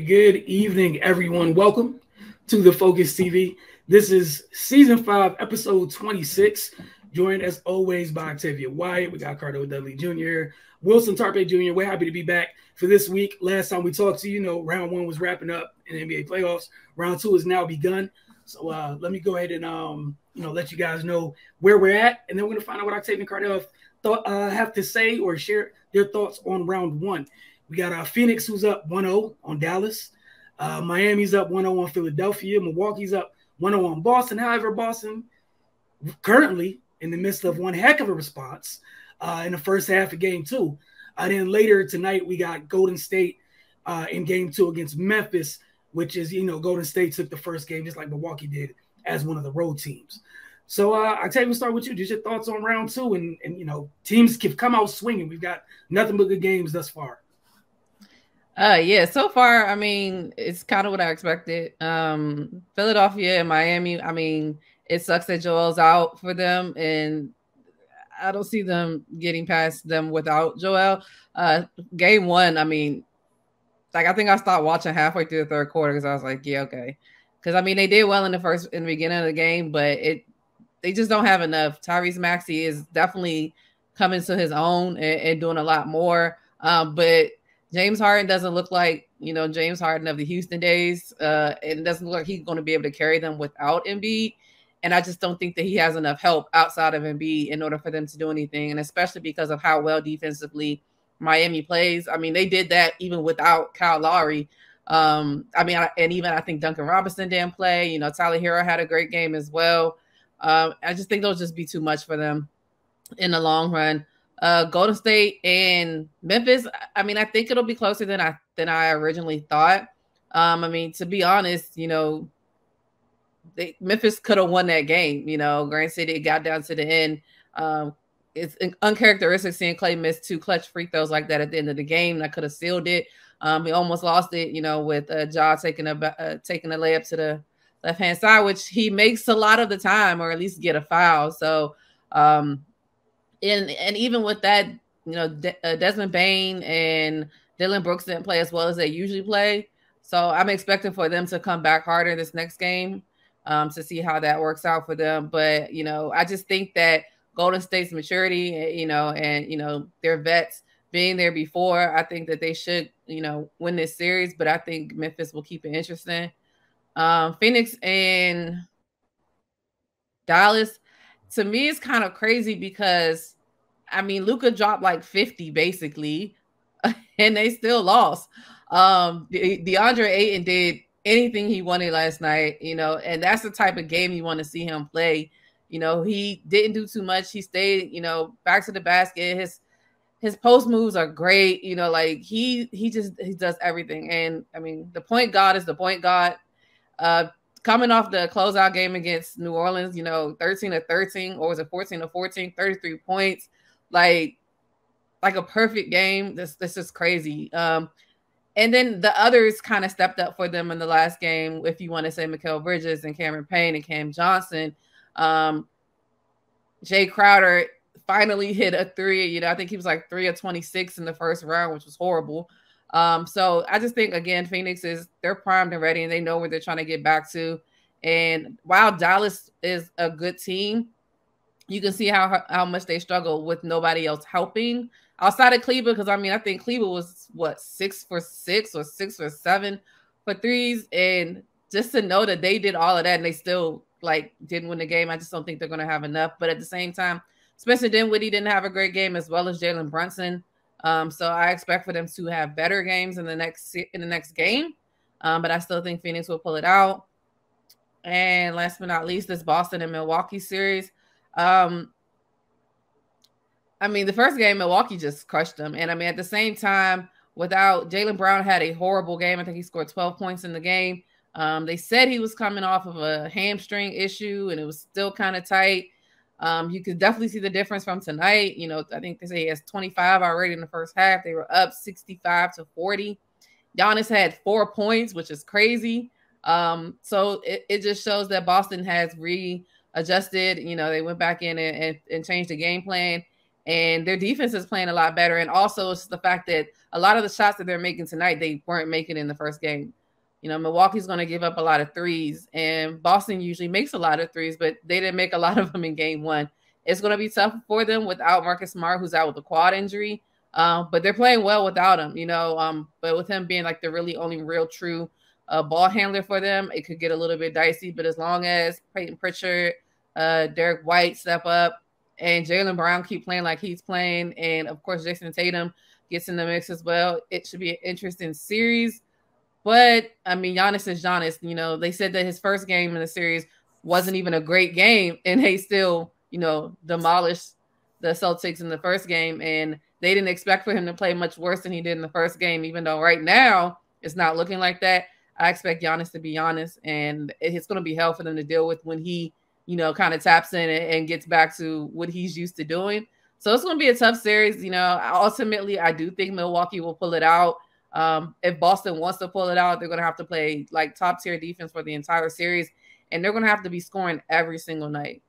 good evening, everyone. Welcome to the Focus TV. This is season 5, episode 26. Joined as always by Octavia Wyatt. We got Cardo Dudley Jr., Wilson Tarpe Jr. We're happy to be back for this week. Last time we talked to you, round 1 was wrapping up in the NBA playoffs. Round 2 has now begun. So let me go ahead and let you guys know where we're at, and then we're gonna find out what Octavia and Cardo have to say or share their thoughts on round 1. We got Phoenix, who's up 1-0 on Dallas. Miami's up 1-0 on Philadelphia. Milwaukee's up 1-0 on Boston. However, Boston currently in the midst of one heck of a response in the first half of Game 2. Then later tonight, we got Golden State in Game 2 against Memphis, which is, Golden State took the first game just like Milwaukee did as one of the road teams. So I'll tell you, we'll start with you. Just your thoughts on round 2. And teams can come out swinging. We've got nothing but good games thus far. Yeah, so far, it's kind of what I expected. Philadelphia and Miami, it sucks that Joel's out for them, and I don't see them getting past them without Joel. Game 1, I think I stopped watching halfway through the third quarter because I was like, yeah, okay. Because, they did well in the beginning of the game, but they just don't have enough. Tyrese Maxey is definitely coming to his own and doing a lot more, but James Harden doesn't look like, James Harden of the Houston days. And it doesn't look like he's going to be able to carry them without Embiid. And I just don't think that he has enough help outside of Embiid in order for them to do anything. And especially because of how well defensively Miami plays. They did that even without Kyle Lowry. And even I think Duncan Robinson didn't play. Tyler Hero had a great game as well. I just think they'll just be too much for them in the long run. Golden State and Memphis, I think it'll be closer than I originally thought. To be honest, Memphis could have won that game. Granted, City, it got down to the end. It's uncharacteristic seeing Clay miss 2 clutch free throws like that at the end of the game. That could have sealed it. He almost lost it, with Ja taking a layup to the left-hand side, which he makes a lot of the time, or at least get a foul. So, and even with that, Desmond Bane and Dylan Brooks didn't play as well as they usually play. So I'm expecting for them to come back harder this next game to see how that works out for them. But, I just think that Golden State's maturity, and their vets being there before, I think that they should, win this series. But I think Memphis will keep it interesting. Phoenix and Dallas, to me, it's kind of crazy because, Luka dropped like 50 basically, and they still lost. DeAndre Ayton did anything he wanted last night, and that's the type of game you want to see him play. He didn't do too much. He stayed, back to the basket. His post moves are great. He does everything. And the point guard is the point guard. Coming off the closeout game against New Orleans, 13-13, or was it 14-14, 33 points, like a perfect game. This is crazy. And then the others kind of stepped up for them in the last game. If you want to say Mikal Bridges and Cameron Payne and Cam Johnson, Jay Crowder finally hit a 3. I think he was like 3 of 26 in the first round, which was horrible. So I just think, again, Phoenix they're primed and ready, and they know where they're trying to get back to. And while Dallas is a good team, you can see how much they struggle with nobody else helping outside of Cleveland. Because I think Cleveland was 6 for 6 or 6 for 7 for threes, and just to know that they did all of that and they still didn't win the game, I just don't think they're going to have enough. But at the same time, Spencer Dinwiddie didn't have a great game, as well as Jalen Brunson. So I expect for them to have better games in the next game. But I still think Phoenix will pull it out. And last but not least, this Boston and Milwaukee series. The first game, Milwaukee just crushed them. And at the same time, without Jaylen Brown had a horrible game. I think he scored 12 points in the game. They said he was coming off of a hamstring issue, and it was still kind of tight. You could definitely see the difference from tonight. I think they say he has 25 already in the first half. They were up 65-40. Giannis had 4 points, which is crazy. So it just shows that Boston has readjusted. They went back in and changed the game plan, and their defense is playing a lot better. And also it's the fact that a lot of the shots that they're making tonight, they weren't making in the first game. You know, Milwaukee's going to give up a lot of threes, and Boston usually makes a lot of threes, but they didn't make a lot of them in game one. It's going to be tough for them without Marcus Smart, who's out with a quad injury. But they're playing well without him, you know. But with him being like the really only real true ball handler for them, it could get a little bit dicey. But as long as Peyton Pritchard, Derek White step up, and Jaylen Brown keep playing like he's playing, and of course Jason Tatum gets in the mix as well, it should be an interesting series. But I mean, Giannis is Giannis. You know, they said that his first game in the series wasn't even a great game, and they still, you know, demolished the Celtics in the first game, and they didn't expect for him to play much worse than he did in the first game, even though right now it's not looking like that. I expect Giannis to be Giannis, and it's going to be hell for them to deal with when he, you know, kind of taps in and gets back to what he's used to doing. So it's going to be a tough series. You know, ultimately, I do think Milwaukee will pull it out. If Boston wants to pull it out, they're going to have to play like top tier defense for the entire series, and they're going to have to be scoring every single night.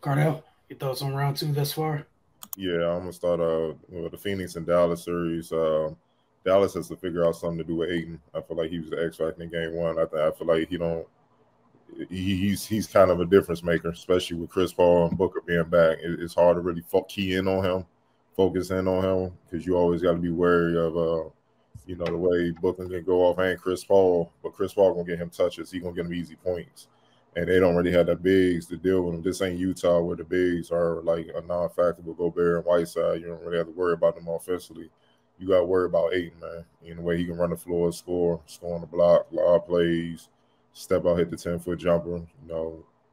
Cardell, your thoughts on round two thus far? Yeah, I'm gonna start with the Phoenix and Dallas series. Dallas has to figure out something to do with Ayton. I feel like he was the X factor in game one. I feel like he's kind of a difference maker, especially with Chris Paul and Booker being back. It's hard to really key in on him, focus in on him, because you always got to be wary of you know, the way Booker can go off and Chris Paul, but Chris Paul gonna get him touches. He gonna get him easy points. And they don't really have the bigs to deal with them. This ain't Utah where the bigs are like a non-factor with Gobert and Whiteside. You don't really have to worry about them offensively. You got to worry about Ayton, man. In the way he can run the floor, score on the block, lob plays, step out, hit the 10-foot jumper.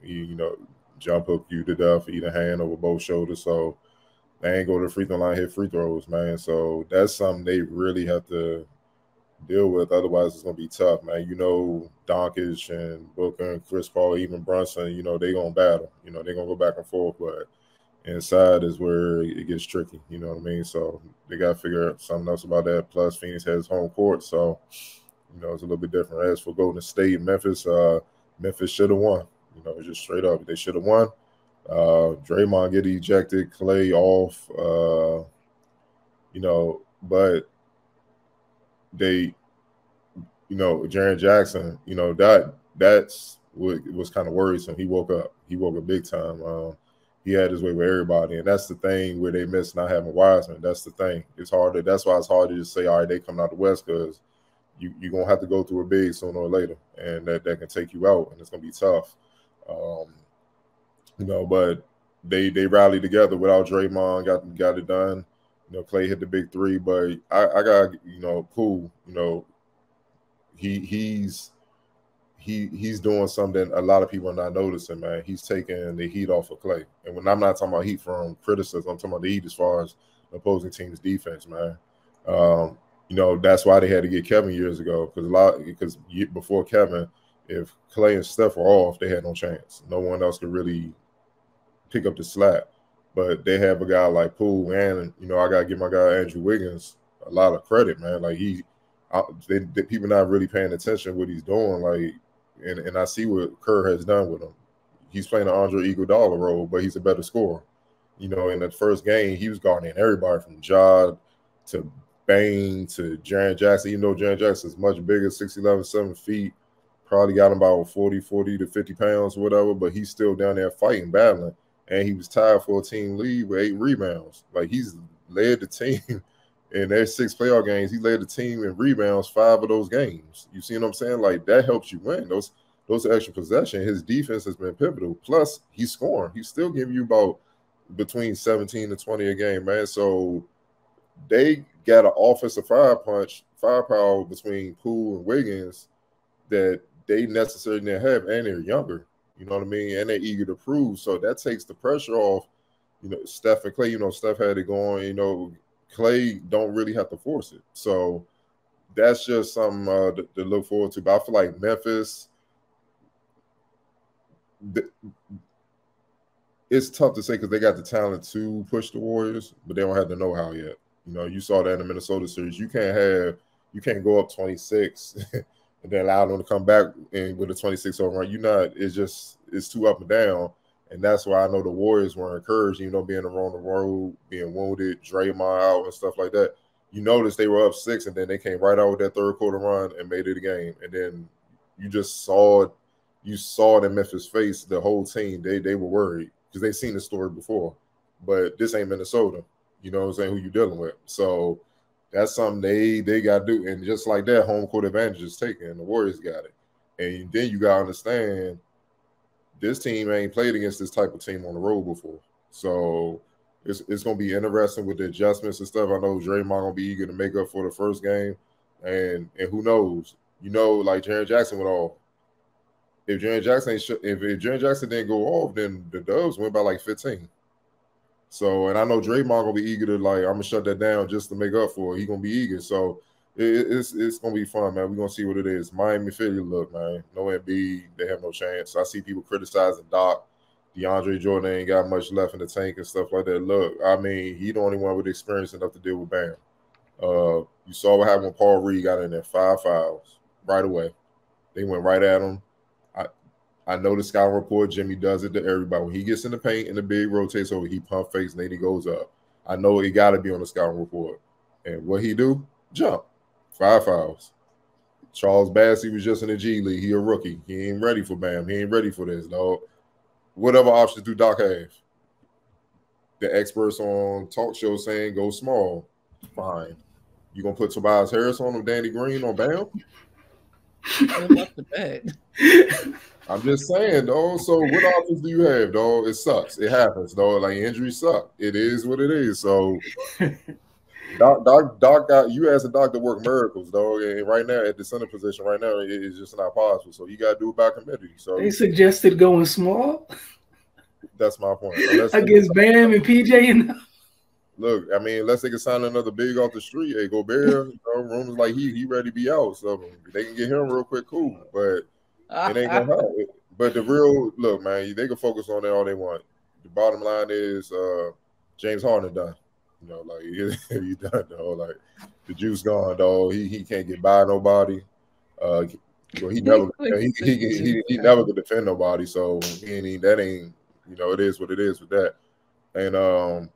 You know, jump hook you to death, either hand over both shoulders. So they ain't go to the free throw line, hit free throws, man. So that's something they really have to deal with. Otherwise, it's gonna be tough, man. You know, Doncic and Booker and Chris Paul, even Brunson, you know, they gonna battle. You know, they're gonna go back and forth, but inside is where it gets tricky. You know what I mean? So they gotta figure out something else about that. Plus, Phoenix has home court, so you know it's a little bit different. As for Golden State, Memphis should have won. You know, just straight up, they should have won. Draymond get ejected, Clay off. You know, but they, you know, Jaren Jackson, you know, that's what was kind of worrisome. He woke up big time. He had his way with everybody, and that's the thing where they miss not having Wiseman. That's the thing. That's why it's hard to just say, all right, they coming out the West, because you're gonna have to go through a big sooner or later, and that can take you out, and it's gonna be tough. You know, but they rallied together without Draymond, got it done. You know, Clay hit the big three, but I got, you know, Poole, you know, he's doing something a lot of people are not noticing, man. He's taking the heat off of Clay. And when I'm not talking about heat from criticism, I'm talking about the heat as far as opposing team's defense, man. You know, that's why they had to get Kevin years ago, because before Kevin, if Clay and Steph were off, they had no chance. No one else could really pick up the slack. But they have a guy like Poole, and, you know, I got to give my guy Andrew Wiggins a lot of credit, man. Like, people not really paying attention to what he's doing. Like, and I see what Kerr has done with him. He's playing an Andre Iguodala role, but he's a better scorer. You know, in the first game, he was guarding everybody from Ja to Bane to Jaren Jackson. Even though Jaren Jackson is much bigger, 6'11", 7 feet, probably got him about 40 to 50 pounds or whatever, but he's still down there fighting, battling. And he was tied for a team lead with 8 rebounds. Like, he's led the team in their 6 playoff games. He led the team in rebounds 5 of those games. You see what I'm saying? Like, that helps you win. Those extra possessions. His defense has been pivotal. Plus, he's scoring. He's still giving you about between 17 to 20 a game, man. So they got an offensive firepower between Poole and Wiggins that they necessarily didn't have, and they're younger. You know what I mean? And they're eager to prove. So that takes the pressure off, you know, Steph and Clay. You know, Steph had it going. You know, Clay don't really have to force it. So that's just something to look forward to. But I feel like Memphis, it's tough to say because they got the talent to push the Warriors, but they don't have the know-how yet. You know, you saw that in the Minnesota series. You can't go up 26 and then allow them to come back with a 26 over run. It's too up and down. And that's why I know the Warriors were encouraged, you know, being on the road, being wounded, Draymond out and stuff like that. you notice they were up 6, and then they came right out with that third quarter run and made it a game. And then you just saw it. You saw it in Memphis' face. The whole team, they were worried because they've seen the story before. But this ain't Minnesota. You know what I'm saying? Who you dealing with? So that's something they got to do. And just like that, home court advantage is taken. The Warriors got it. And then you got to understand, this team ain't played against this type of team on the road before. So it's going to be interesting with the adjustments and stuff. I know Draymond going to be eager to make up for the first game. And who knows? You know, like Jaren Jackson went off. If Jaren Jackson didn't go off, then the Dubs went by like 15. So, and I know Draymond going to be eager to, like, I'm going to shut that down just to make up for it. He's going to be eager. So it's going to be fun, man. We're going to see what it is. Miami, Philly, look, man. No Embiid. They have no chance. I see people criticizing Doc. DeAndre Jordan ain't got much left in the tank and stuff like that. Look, I mean, he the only one with experience enough to deal with Bam. You saw what happened when Paul Reed got in there. 5 fouls right away. They went right at him. I know the scouting report, Jimmy does it to everybody. When he gets in the paint and the big rotates over, he pump fakes and then he goes up. I know it got to be on the scouting report. And what he do? Jump. 5 fouls. Charles Bassey was just in the G League. He a rookie. He ain't ready for Bam. He ain't ready for this, dog. Whatever options do Doc have? The experts on talk shows saying go small. Fine. You going to put Tobias Harris on him, Danny Green on Bam? I'm just saying, dog. So what options do you have, dog? It sucks. It happens, dog. Like, injuries suck. It is what it is. So Doc got you as a doctor work miracles, dog. And right now at the center position, right now it's just not possible. So you got to do it by committee. So they suggested going small. That's my point. Against Bam and PJ and look, I mean, unless they can sign another big off the street, hey, Gobert, rumors like he ready to be out. So they can get him real quick, cool. But it ain't gonna help. But the real look, man, they can focus on that all they want. The bottom line is James Harden done. You know, like he done, dog. Like the juice gone, dog. He can't get by nobody. He never could defend nobody. So that ain't, you know, it is what it is with that. And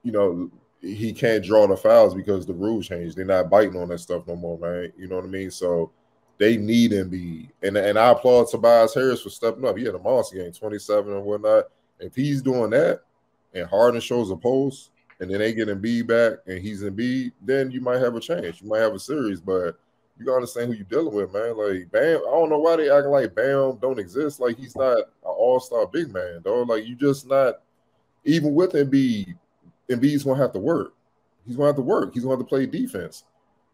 you know, he can't draw the fouls because the rules changed. They're not biting on that stuff no more, man. You know what I mean? So they need Embiid. And I applaud Tobias Harris for stepping up. He had a monster game, 27 and whatnot. If he's doing that and Harden shows a post and then they get Embiid back and he's Embiid, then you might have a chance. You might have a series, but you got to understand who you're dealing with, man. Like, Bam, I don't know why they acting like Bam don't exist. Like, he's not an all-star big man, dog. Like, you just not – even with Embiid, Embiid's going to have to work. He's going to have to work. He's going to have to play defense.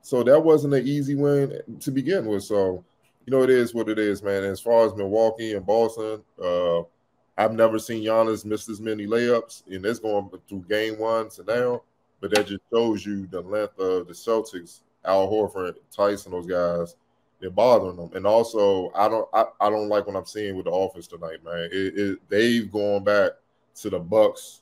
So that wasn't an easy win to begin with. So, you know, it is what it is, man. And as far as Milwaukee and Boston, I've never seen Giannis miss this many layups, and that's going through game 1 to now. But that just shows you the length of the Celtics, Al Horford, Tyson, those guys. They're bothering them. And also, I don't like what I'm seeing with the offense tonight, man. They've gone back to the Bucks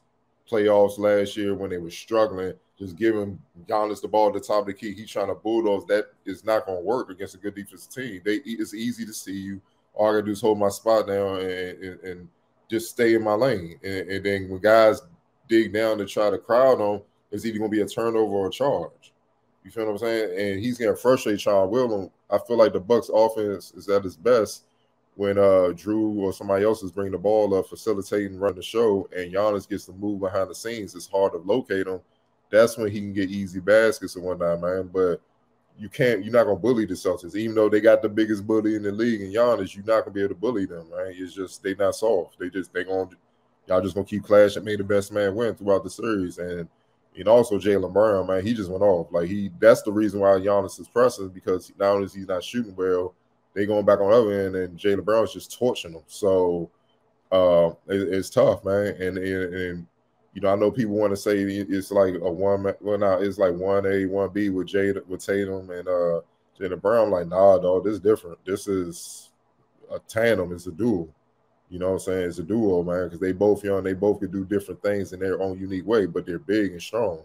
playoffs last year when they were struggling, just giving Giannis the ball at the top of the key. He's trying to bulldoze. That is not going to work against a good defensive team. It's easy to see you. All I got to do is hold my spot down and just stay in my lane. And then when guys dig down to try to crowd on, it's either going to be a turnover or a charge. You feel what I'm saying? And he's going to frustrate Sean Williams. I feel like the Bucks offense is at its best when Drew or somebody else is bringing the ball up, facilitating, running the show, and Giannis gets to move behind the scenes. It's hard to locate him. That's when he can get easy baskets and whatnot, man. But you're not going to bully the Celtics. Even though they got the biggest bully in the league in Giannis, you're not going to be able to bully them, man. It's just they're not soft. Y'all just going to keep clashing, may the best man win throughout the series. And also Jaylen Brown, man, he just went off. Like that's the reason why Giannis is pressing, because not only is he not shooting well, they going back on the other end, and Jaylen Brown's just torching them. So it's tough, man. And I know people want to say it's like a one. Well, now it's like 1A, 1B with Tatum and Jaylen Brown. Like, nah, dog, this is different. This is a tandem. It's a duo. You know what I'm saying? It's a duo, man, because they both young. They both can do different things in their own unique way, but they're big and strong.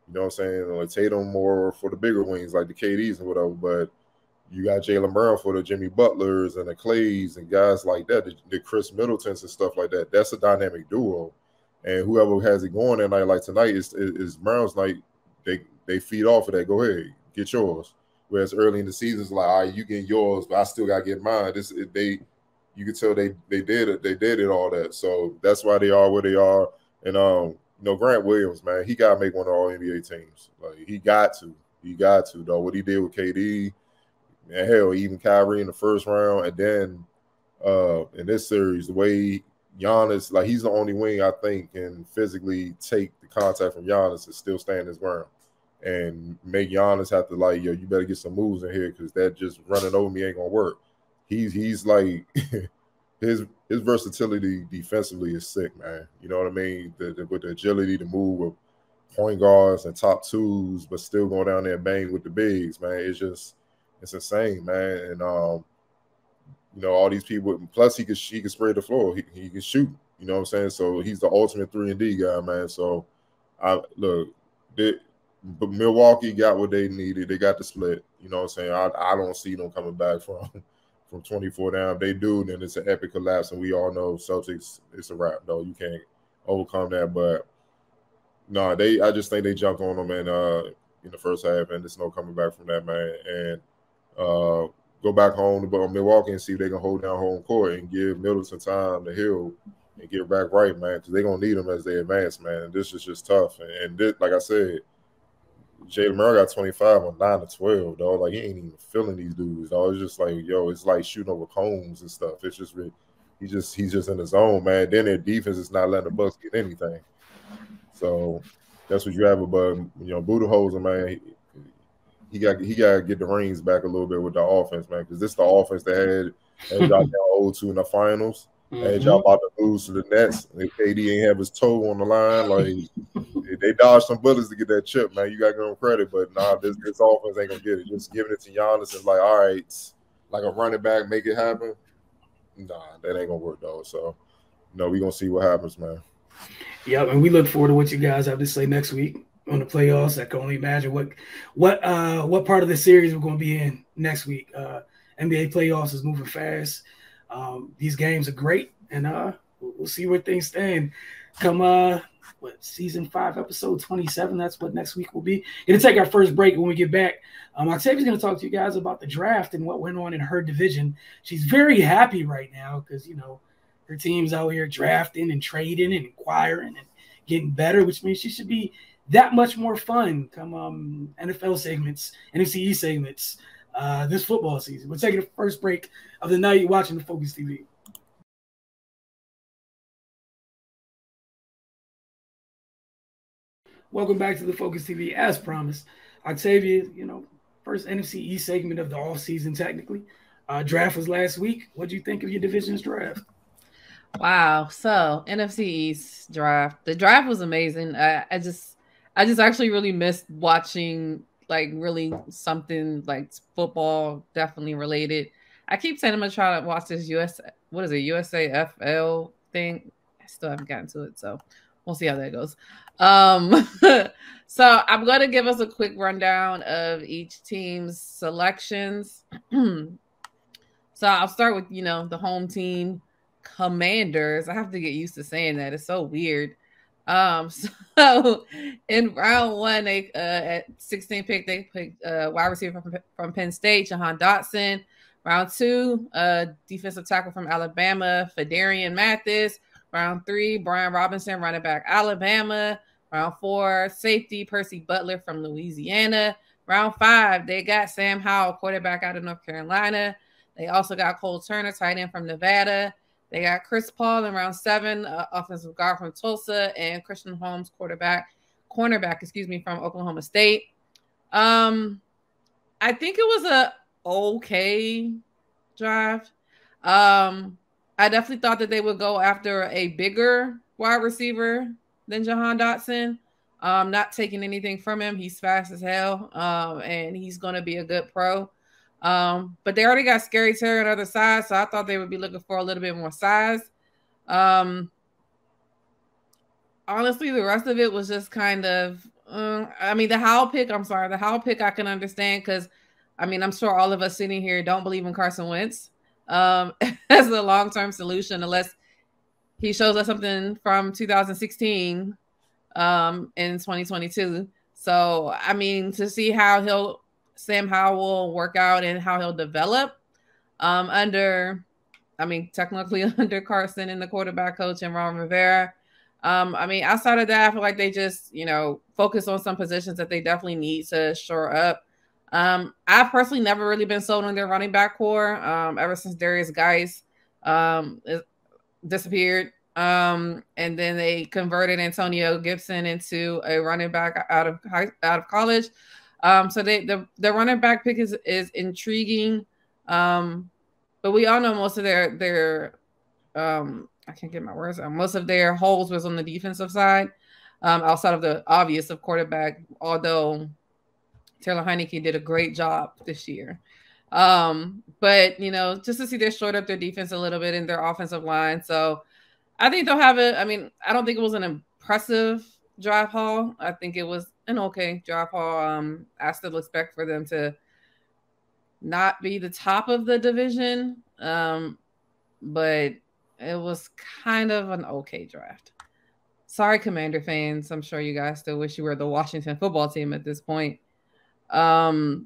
You know what I'm saying? Like Tatum more for the bigger wings, like the KDs and whatever, but you got Jaylen Brown for the Jimmy Butlers and the Clays and guys like that, the Chris Middletons and stuff like that. That's a dynamic duo. And whoever has it going that night, like tonight, is Brown's night they feed off of that. Go ahead, get yours. Whereas early in the season, it's like, all right, you get yours, but I still gotta get mine. You can tell they did it all that. So that's why they are where they are. And Grant Williams, man, he gotta make one of all NBA teams. Like he got to though. What he did with KD, and hell, even Kyrie in the first round, and then in this series, the way Giannis, like he's the only wing I think can physically take the contact from Giannis and still stand his ground and make Giannis have to like, yo, you better get some moves in here because that just running over me ain't gonna work. He's like his versatility defensively is sick, man. You know what I mean? With the agility to move with point guards and top twos, but still going down there and bang with the bigs, man. It's insane, man. And all these people. Plus, he can spread the floor. He can shoot. You know what I'm saying? So he's the ultimate 3-and-D guy, man. So but Milwaukee got what they needed. They got the split. You know what I'm saying? I don't see them coming back from 24 down. If they do, then it's an epic collapse, and we all know Celtics. It's a wrap, though. You can't overcome that. But no, I just think they jumped on them in the first half, and there's no coming back from that, man. And go back home to Milwaukee and see if they can hold down home court and give Middleton time to heal and get back right, man, because they're going to need them as they advance, man. And this is just tough. And this, like I said, Jalen Murray got 25 on 9 to 12, dog. Like, he ain't even feeling these dudes, dog. It's just like, yo, it's like shooting over cones and stuff. It's just really, he's just in the zone, man. Then their defense is not letting the Bucks get anything. So that's what you have. But, Budenholzer, man, he got to get the reins back a little bit with the offense, man, because this is the offense that had y'all down 0-2 in the finals. And y'all about to lose to the Nets. And KD ain't have his toe on the line. Like, they dodged some bullets to get that chip, man. You got to give them credit. But, nah, this offense ain't going to get it. Just giving it to Giannis and like, all right, like a running back, make it happen. Nah, that ain't going to work, though. So, we're going to see what happens, man. Yeah, and we look forward to what you guys have to say next week on the playoffs. I can only imagine what part of the series we're going to be in next week. NBA playoffs is moving fast. These games are great, and we'll see where things stand. Come season 5, episode 27. That's what next week will be. Gonna take our first break. When we get back, Octavia's gonna talk to you guys about the draft and what went on in her division. She's very happy right now because her team's out here drafting and trading and acquiring and getting better, which means she should be that much more fun come NFL segments, NFC East segments this football season. We're taking the first break of the night. You're watching the Focus TV. Welcome back to the Focus TV. As promised, Octavia, first NFC East segment of the offseason technically. Draft was last week. What do you think of your division's draft? Wow. So NFC East draft. The draft was amazing. I just actually really missed watching like really something like football definitely related. I keep saying I'm gonna try to watch this USAFL thing. I still haven't gotten to it, so we'll see how that goes. So I'm gonna give us a quick rundown of each team's selections. So I'll start with the home team, Commanders. I have to get used to saying that. It's so weird. So in round 1, they at 16 pick, they picked wide receiver from Penn State, Jahan Dotson. Round 2, defensive tackle from Alabama, Fedarian Mathis. Round 3, Brian Robinson, running back, Alabama. Round 4, safety, Percy Butler from Louisiana. Round 5, they got Sam Howell, quarterback out of North Carolina. They also got Cole Turner, tight end from Nevada. They got Chris Paul in round 7, offensive guard from Tulsa, and Christian Holmes, cornerback, from Oklahoma State. I think it was a okay draft. I definitely thought that they would go after a bigger wide receiver than Jahan Dotson. Not taking anything from him. He's fast as hell, and he's going to be a good pro. But they already got Scary Terry on the other side, so I thought they would be looking for a little bit more size. Honestly, the rest of it was just kind of, the Howell pick I can understand because, I'm sure all of us sitting here don't believe in Carson Wentz as a long-term solution unless he shows us something from 2016 in 2022. So, I mean, to see how Sam Howell will work out and how he'll develop technically under Carson and the quarterback coach and Ron Rivera. I mean, outside of that, I feel like they just, focus on some positions that they definitely need to shore up. I've personally never really been sold on their running back core ever since Darius Geis disappeared. And then they converted Antonio Gibson into a running back out of college. So the running back pick is intriguing. But we all know most of their I can't get my words out. Most of their holes was on the defensive side, outside of the obvious of quarterback, although Taylor Heineke did a great job this year. But just to see they short up their defense a little bit in their offensive line. So I think they'll have I don't think it was an impressive draft haul. I think it was an okay draft haul. I still expect for them to not be the top of the division. But it was kind of an okay draft. Sorry, Commander fans. I'm sure you guys still wish you were the Washington football team at this point. So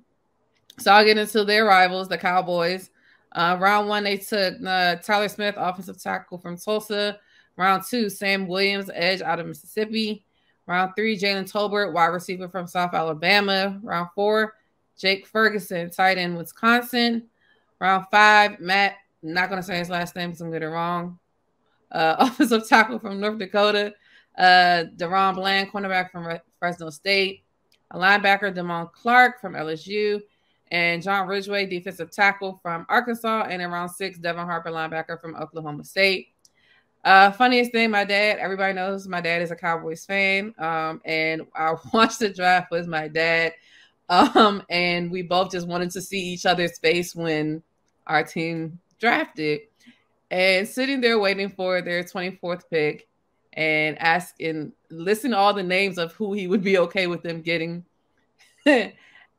I'll get into their rivals, the Cowboys. Round 1, they took Tyler Smith, offensive tackle from Tulsa. Round 2, Sam Williams, edge out of Mississippi. Round 3, Jalen Tolbert, wide receiver from South Alabama. Round 4, Jake Ferguson, tight end, Wisconsin. Round 5, Matt, I'm not going to say his last name because I'm getting it wrong. Offensive tackle from North Dakota. Deron Bland, cornerback from Fresno State. A linebacker, Damon Clark from LSU. And John Ridgway, defensive tackle from Arkansas. And in round 6, Devin Harper, linebacker from Oklahoma State. Funniest thing, my dad, everybody knows my dad is a Cowboys fan. And I watched the draft with my dad. And we both just wanted to see each other's face when our team drafted, and sitting there waiting for their 24th pick and listen to all the names of who he would be okay with them getting.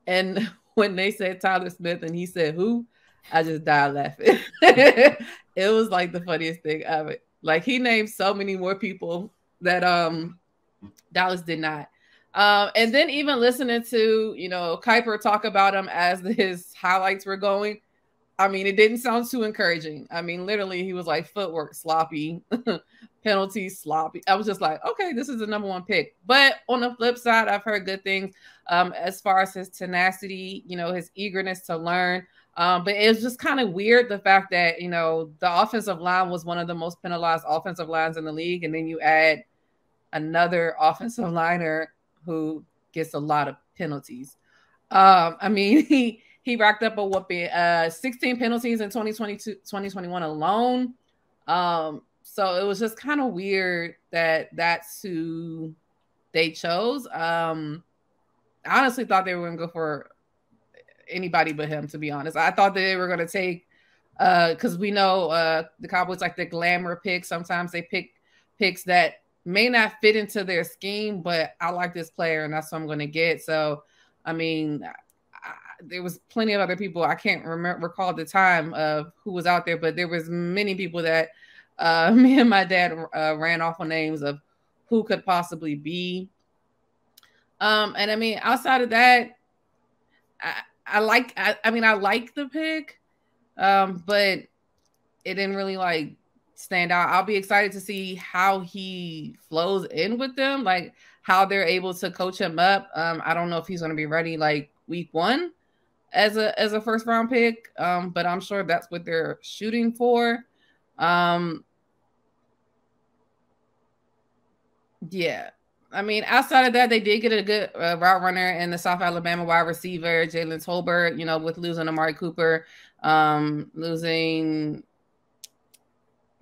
And when they said Tyler Smith and he said who, I just died laughing. It was like the funniest thing of it. Like, he named so many more people that Dallas did not. And then even listening to Kuiper talk about him as his highlights were going, I mean, it didn't sound too encouraging. I mean, literally, he was like, footwork sloppy, penalties sloppy. I was just like, okay, this is the number 1 pick. But on the flip side, I've heard good things as far as his tenacity, his eagerness to learn. But it was just kind of weird, the fact that, the offensive line was one of the most penalized offensive lines in the league. And then you add another offensive liner who gets a lot of penalties. I mean, he racked up a whooping 16 penalties in 2021 alone. So it was just kind of weird that that's who they chose. I honestly thought they were going to go for anybody but him, to be honest. I thought that they were going to take, because we know the Cowboys like the glamour picks. Sometimes they pick picks that may not fit into their scheme, but I like this player and that's what I'm going to get. So, I mean, there was plenty of other people. I can't recall the time of who was out there, but there was many people that me and my dad ran off on names of who could possibly be. And I mean, outside of that, I like the pick, but it didn't really stand out. I'll be excited to see how he flows in with them, like how they're able to coach him up. I don't know if he's going to be ready week 1 as a first round pick, but I'm sure that's what they're shooting for. Yeah. I mean, outside of that, they did get a good route runner in the South Alabama wide receiver, Jalen Tolbert, with losing Amari Cooper, losing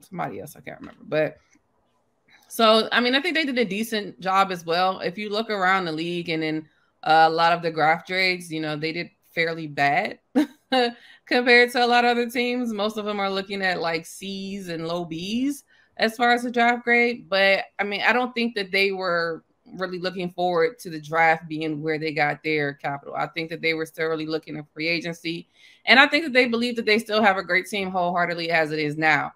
somebody else, I can't remember. But so, I mean, I think they did a decent job as well. If you look around the league and in a lot of the draft grades, they did fairly bad compared to a lot of other teams. Most of them are looking at C's and low B's as far as the draft grade. But I mean, I don't think that they were really looking forward to the draft being where they got their capital. I think that they were still really looking at free agency. And I think that they believe that they still have a great team wholeheartedly as it is now.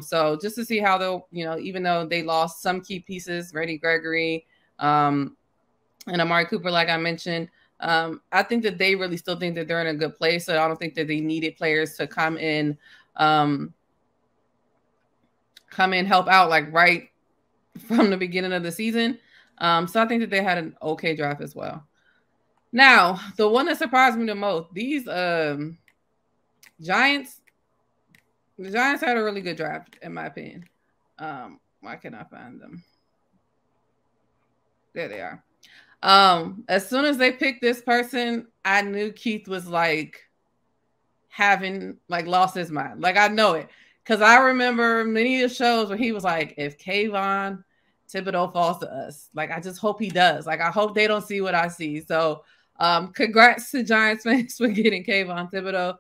So just to see how they'll, even though they lost some key pieces, Randy Gregory, and Amari Cooper, like I mentioned. I think that they really still think that they're in a good place. So I don't think that they needed players to come in, help out like right from the beginning of the season. So I think that they had an okay draft as well. Now, the one that surprised me the most, these Giants. The Giants had a really good draft, in my opinion. Why can't I find them? There they are. As soon as they picked this person, I knew Keith was like having like lost his mind. Like I know it. Because I remember many of the shows where he was like, if Kayvon Thibodeau falls to us, like I just hope he does. Like I hope they don't see what I see. So congrats to Giants fans for getting Kayvon Thibodeau.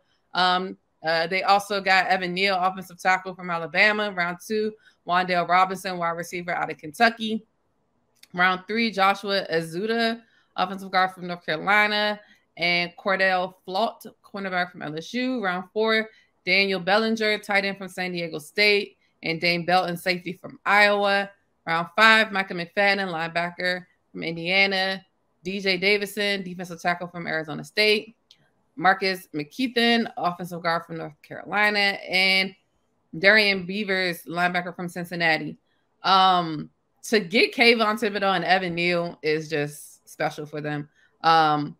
They also got Evan Neal, offensive tackle from Alabama. Round 2, Wan'Dale Robinson, wide receiver out of Kentucky. Round 3, Joshua Azuda, offensive guard from North Carolina. And Cordell Flott, cornerback from LSU. Round 4, Daniel Bellinger, tight end from San Diego State. And Dane Belton, safety from Iowa. Round 5, Micah McFadden, linebacker from Indiana. DJ Davison, defensive tackle from Arizona State. Marcus McKeithen, offensive guard from North Carolina, and Darian Beavers, linebacker from Cincinnati. To get Kayvon Thibodeau and Evan Neal is just special for them.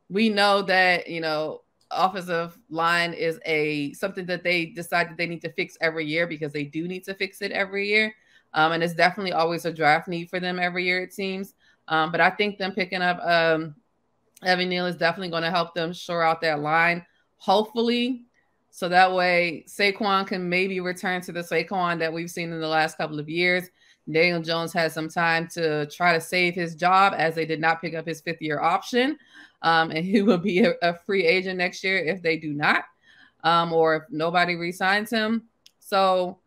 We know that, offensive line is something that they decide that they need to fix every year because they do need to fix it every year. And it's definitely always a draft need for them every year, it seems. But I think them picking up Evan Neal is definitely going to help them shore out that line, hopefully. So that way Saquon can maybe return to the Saquon that we've seen in the last couple of years. Daniel Jones has some time to try to save his job as they did not pick up his 5th-year option. And he will be a free agent next year if they do not, or if nobody re-signs him. So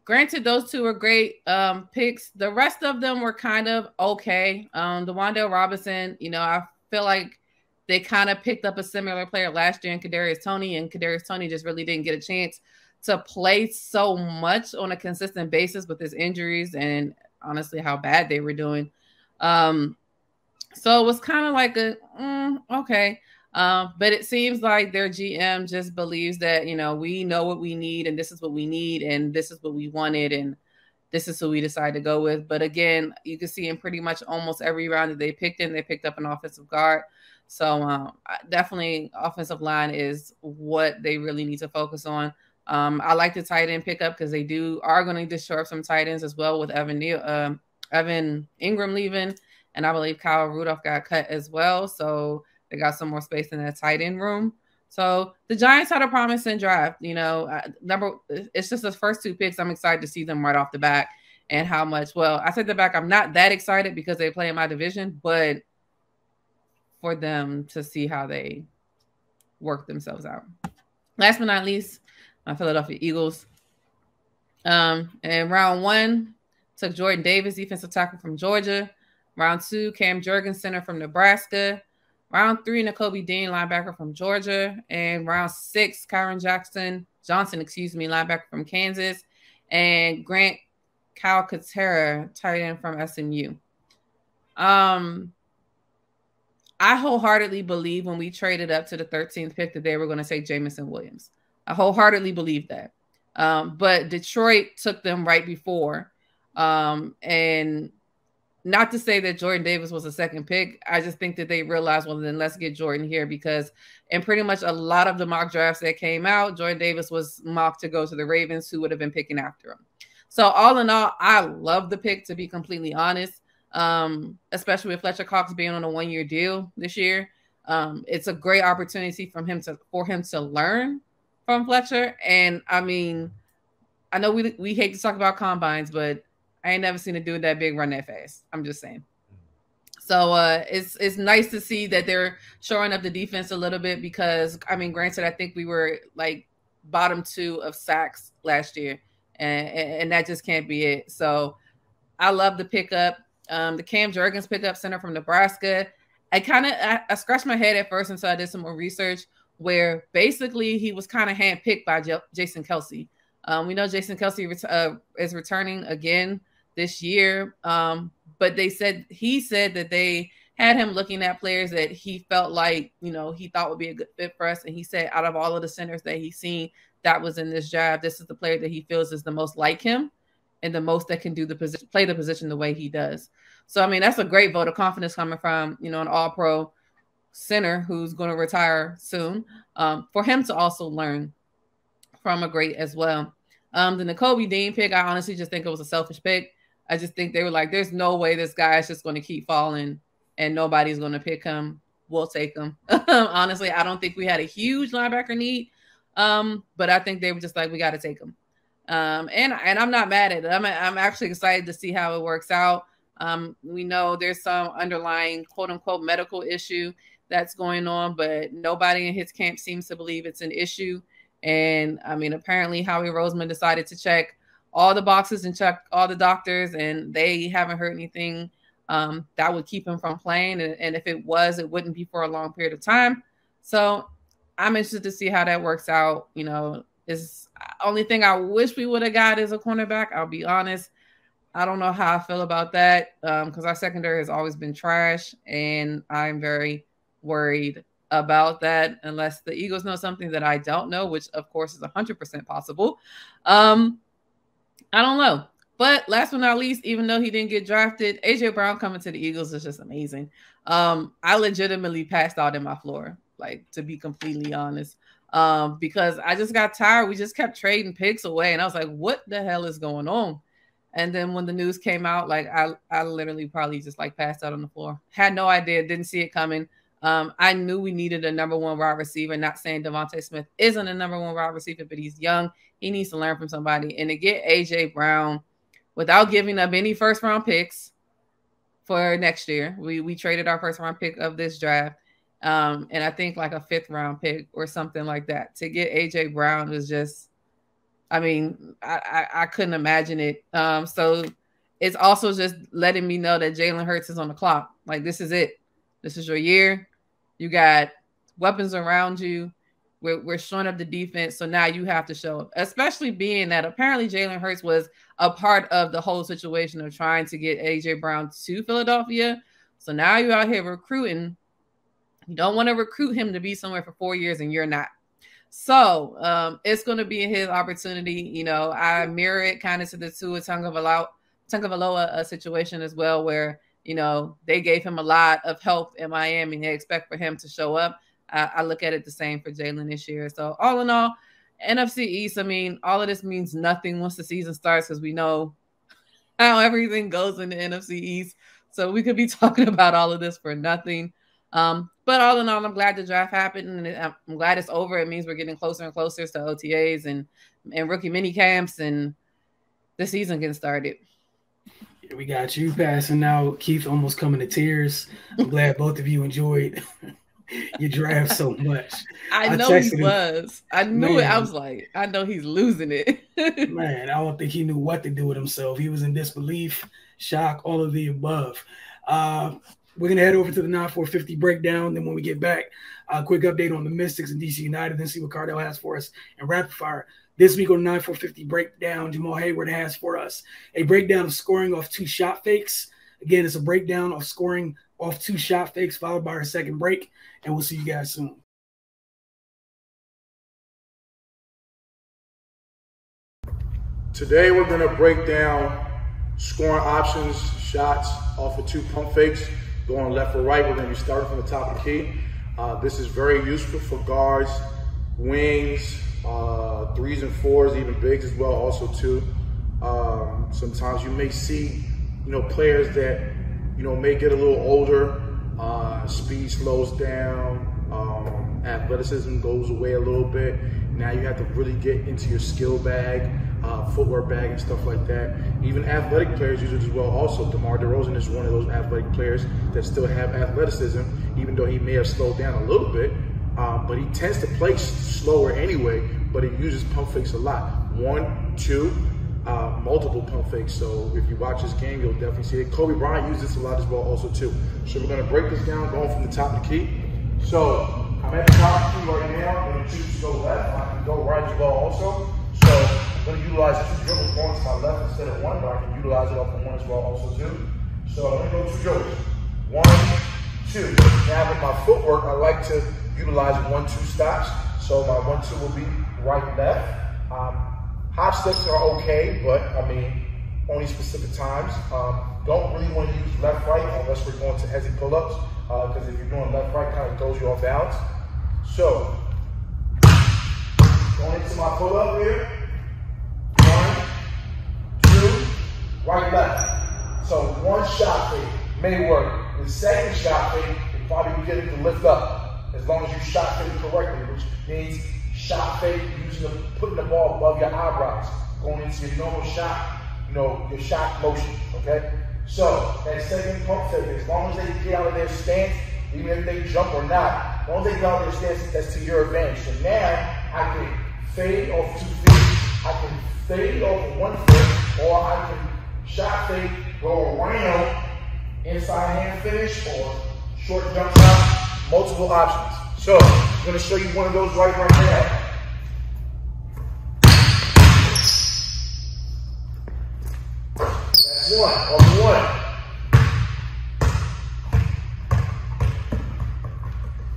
granted, those two are great picks. The rest of them were kind of okay. The Wan'Dale Robinson, I feel like they kind of picked up a similar player last year in Kadarius Toney, and Kadarius Toney just really didn't get a chance to play so much on a consistent basis with his injuries and honestly how bad they were doing. So it was kind of like okay. But it seems like their GM just believes that, we know what we need and this is what we need and this is what we wanted and this is who we decided to go with. But again, you can see in pretty much almost every round that they picked up an offensive guard. So definitely offensive line is what they really need to focus on. I like the tight end pickup because they are going to shore up some tight ends as well with Evan Ingram leaving. And I believe Kyle Rudolph got cut as well. So they got some more space in that tight end room. So the Giants had a promising draft. It's just the first 2 picks. I'm excited to see them right off the bat and how much. Well, I said the back. I'm not that excited because they play in my division, but for them to see how they work themselves out. Last but not least, my Philadelphia Eagles. And round 1 took Jordan Davis, defensive tackle from Georgia. Round 2, Cam Jurgens, center from Nebraska. Round 3, Nakobe Dean, linebacker from Georgia. And round 6, Kyron Johnson, linebacker from Kansas. And Grant Calcaterra, tight end from SMU. I wholeheartedly believe when we traded up to the 13th pick that they were going to take Jamison Williams. I wholeheartedly believe that. But Detroit took them right before. And not to say that Jordan Davis was a second pick. I just think that they realized, well, then let's get Jordan here because in pretty much a lot of the mock drafts that came out, Jordan Davis was mocked to go to the Ravens, who would have been picking after him. So all in all, I love the pick, to be completely honest, especially with Fletcher Cox being on a 1-year deal this year. It's a great opportunity for him to learn from Fletcher. And I mean, I know we hate to talk about combines, but I ain't never seen a dude that big run that fast. I'm just saying. So it's nice to see that they're shoring up the defense a little bit because, I mean, granted, I think we were like bottom 2 of sacks last year, and that just can't be it. So I love the pickup. The Cam Jurgens pickup, center from Nebraska. I scratched my head at first until I did some more research where basically he was kind of handpicked by Jason Kelce. We know Jason Kelce is returning again this year, but he said that had him looking at players that he felt like, you know, he thought would be a good fit for us. And he said out of all of the centers that he's seen that was in this draft, this is the player that he feels is the most like him and the most that can do the position, play the position the way he does. So, I mean, that's a great vote of confidence coming from, you know, an all-pro center who's going to retire soon, for him to also learn from a great as well. The Nakobe Dean pick, I honestly just think it was a selfish pick. I just think they were like, there's no way this guy is just going to keep falling and nobody's going to pick him. We'll take him. Honestly, I don't think we had a huge linebacker need, but I think they were just like, we got to take him. And I'm not mad at it. I'm actually excited to see how it works out. We know there's some underlying quote unquote medical issue that's going on, but nobody in his camp seems to believe it's an issue. And I mean, apparently Howie Roseman decided to check all the boxes and check all the doctors, and they haven't heard anything that would keep him from playing. And if it was, it wouldn't be for a long period of time. So I'm interested to see how that works out. You know, is only thing I wish we would have got is a cornerback. I'll be honest. I don't know how I feel about that because our secondary has always been trash, and I'm very worried about that unless the Eagles know something that I don't know, which of course is 100% possible. I don't know. But last but not least, even though he didn't get drafted, AJ Brown coming to the Eagles is just amazing. I legitimately passed out in my floor, like, to be completely honest, because I just got tired. We just kept trading picks away, and I was like, what the hell is going on? And then when the news came out, like, I literally probably just like passed out on the floor. Had no idea, didn't see it coming. I knew we needed a number one wide receiver. Not saying Devontae Smith isn't a number one wide receiver, but he's young. He needs to learn from somebody. And to get AJ Brown without giving up any first round picks for next year, we traded our first round pick of this draft. And I think like a 5th round pick or something like that. To get AJ Brown was just, I mean, I couldn't imagine it. So it's also just letting me know that Jalen Hurts is on the clock. Like, this is it. This is your year. You got weapons around you. We're showing up the defense. So now you have to show up, especially being that apparently Jalen Hurts was a part of the whole situation of trying to get AJ Brown to Philadelphia. So now you're out here recruiting. You don't want to recruit him to be somewhere for 4 years and you're not. So it's going to be his opportunity. You know, I mirror it kind of to the Tua Tagovailoa situation as well, where, you know, they gave him a lot of help in Miami and they expect for him to show up. I look at it the same for Jalen this year. So all in all, NFC East, I mean, all of this means nothing once the season starts because we know how everything goes in the NFC East. So we could be talking about all of this for nothing. But all in all, I'm glad the draft happened, and I'm glad it's over. It means we're getting closer and closer to OTAs and rookie mini camps, and the season getting started. Yeah, we got you passing out. Keith almost coming to tears. I'm glad both of you enjoyed your draft so much. I know he was. I knew it. I was like, I know he's losing it. Man, I don't think he knew what to do with himself. He was in disbelief, shock, all of the above. We're going to head over to the 9-4-50 breakdown. Then when we get back, a quick update on the Mystics and DC United, then see what Cardell has for us and rapid fire. This week on 9-4-50 breakdown, Jamal Hayward has for us a breakdown of scoring off 2 shot fakes. Again, it's a breakdown of scoring off 2 shot fakes followed by our second break, and we'll see you guys soon. Today we're going to break down scoring options, shots off of 2 pump fakes, going left or right. We're going to be starting from the top of the key. This is very useful for guards, wings, 3s and 4s, even bigs as well, also too. Sometimes you may see, players that, may get a little older, speed slows down, athleticism goes away a little bit. Now you have to really get into your skill bag, footwear bag and stuff like that. Even athletic players use it as well also. DeMar DeRozan is one of those athletic players that still have athleticism, even though he may have slowed down a little bit, but he tends to play slower anyway, but he uses pump fakes a lot. 1, 2, multiple pump fakes. So if you watch this game, you'll definitely see it. Kobe Bryant uses this a lot as well also too. So we're going to break this down going from the top of the key. So I'm at the top of the key right now. I'm going to choose to go left. I can go right as well also. So I'm going to utilize 2 dribbles going to my left instead of 1, but I can utilize it off of 1 as well also too. So I'm going to go 2 dribbles. 1, 2. Now with my footwork, I like to utilize 1-2 stops. So my 1-2 will be right, left. Hop steps are okay, but I mean, only specific times. Don't really want to use left, right unless we're going to heavy pull-ups, because if you're doing left, right, kind of throws you off balance. So, going into my pull-up here. 1, 2, right, left. So 1 shot fade may work. The second shot fade, you probably get it to lift up, as long as you shot fade correctly, which means shot fade putting the ball above your eyebrows, going into your normal shot, your shot motion, okay? So that second pump fake, as long as they get out of their stance, even if they jump or not, as long as they get out of their stance, that's to your advantage. So now I can fade off 2 feet, I can fade off 1 foot, or I can shot fade, go around, inside hand finish, or short jump shot, multiple options. So I'm gonna show you one of those right now. That's 1, off 1.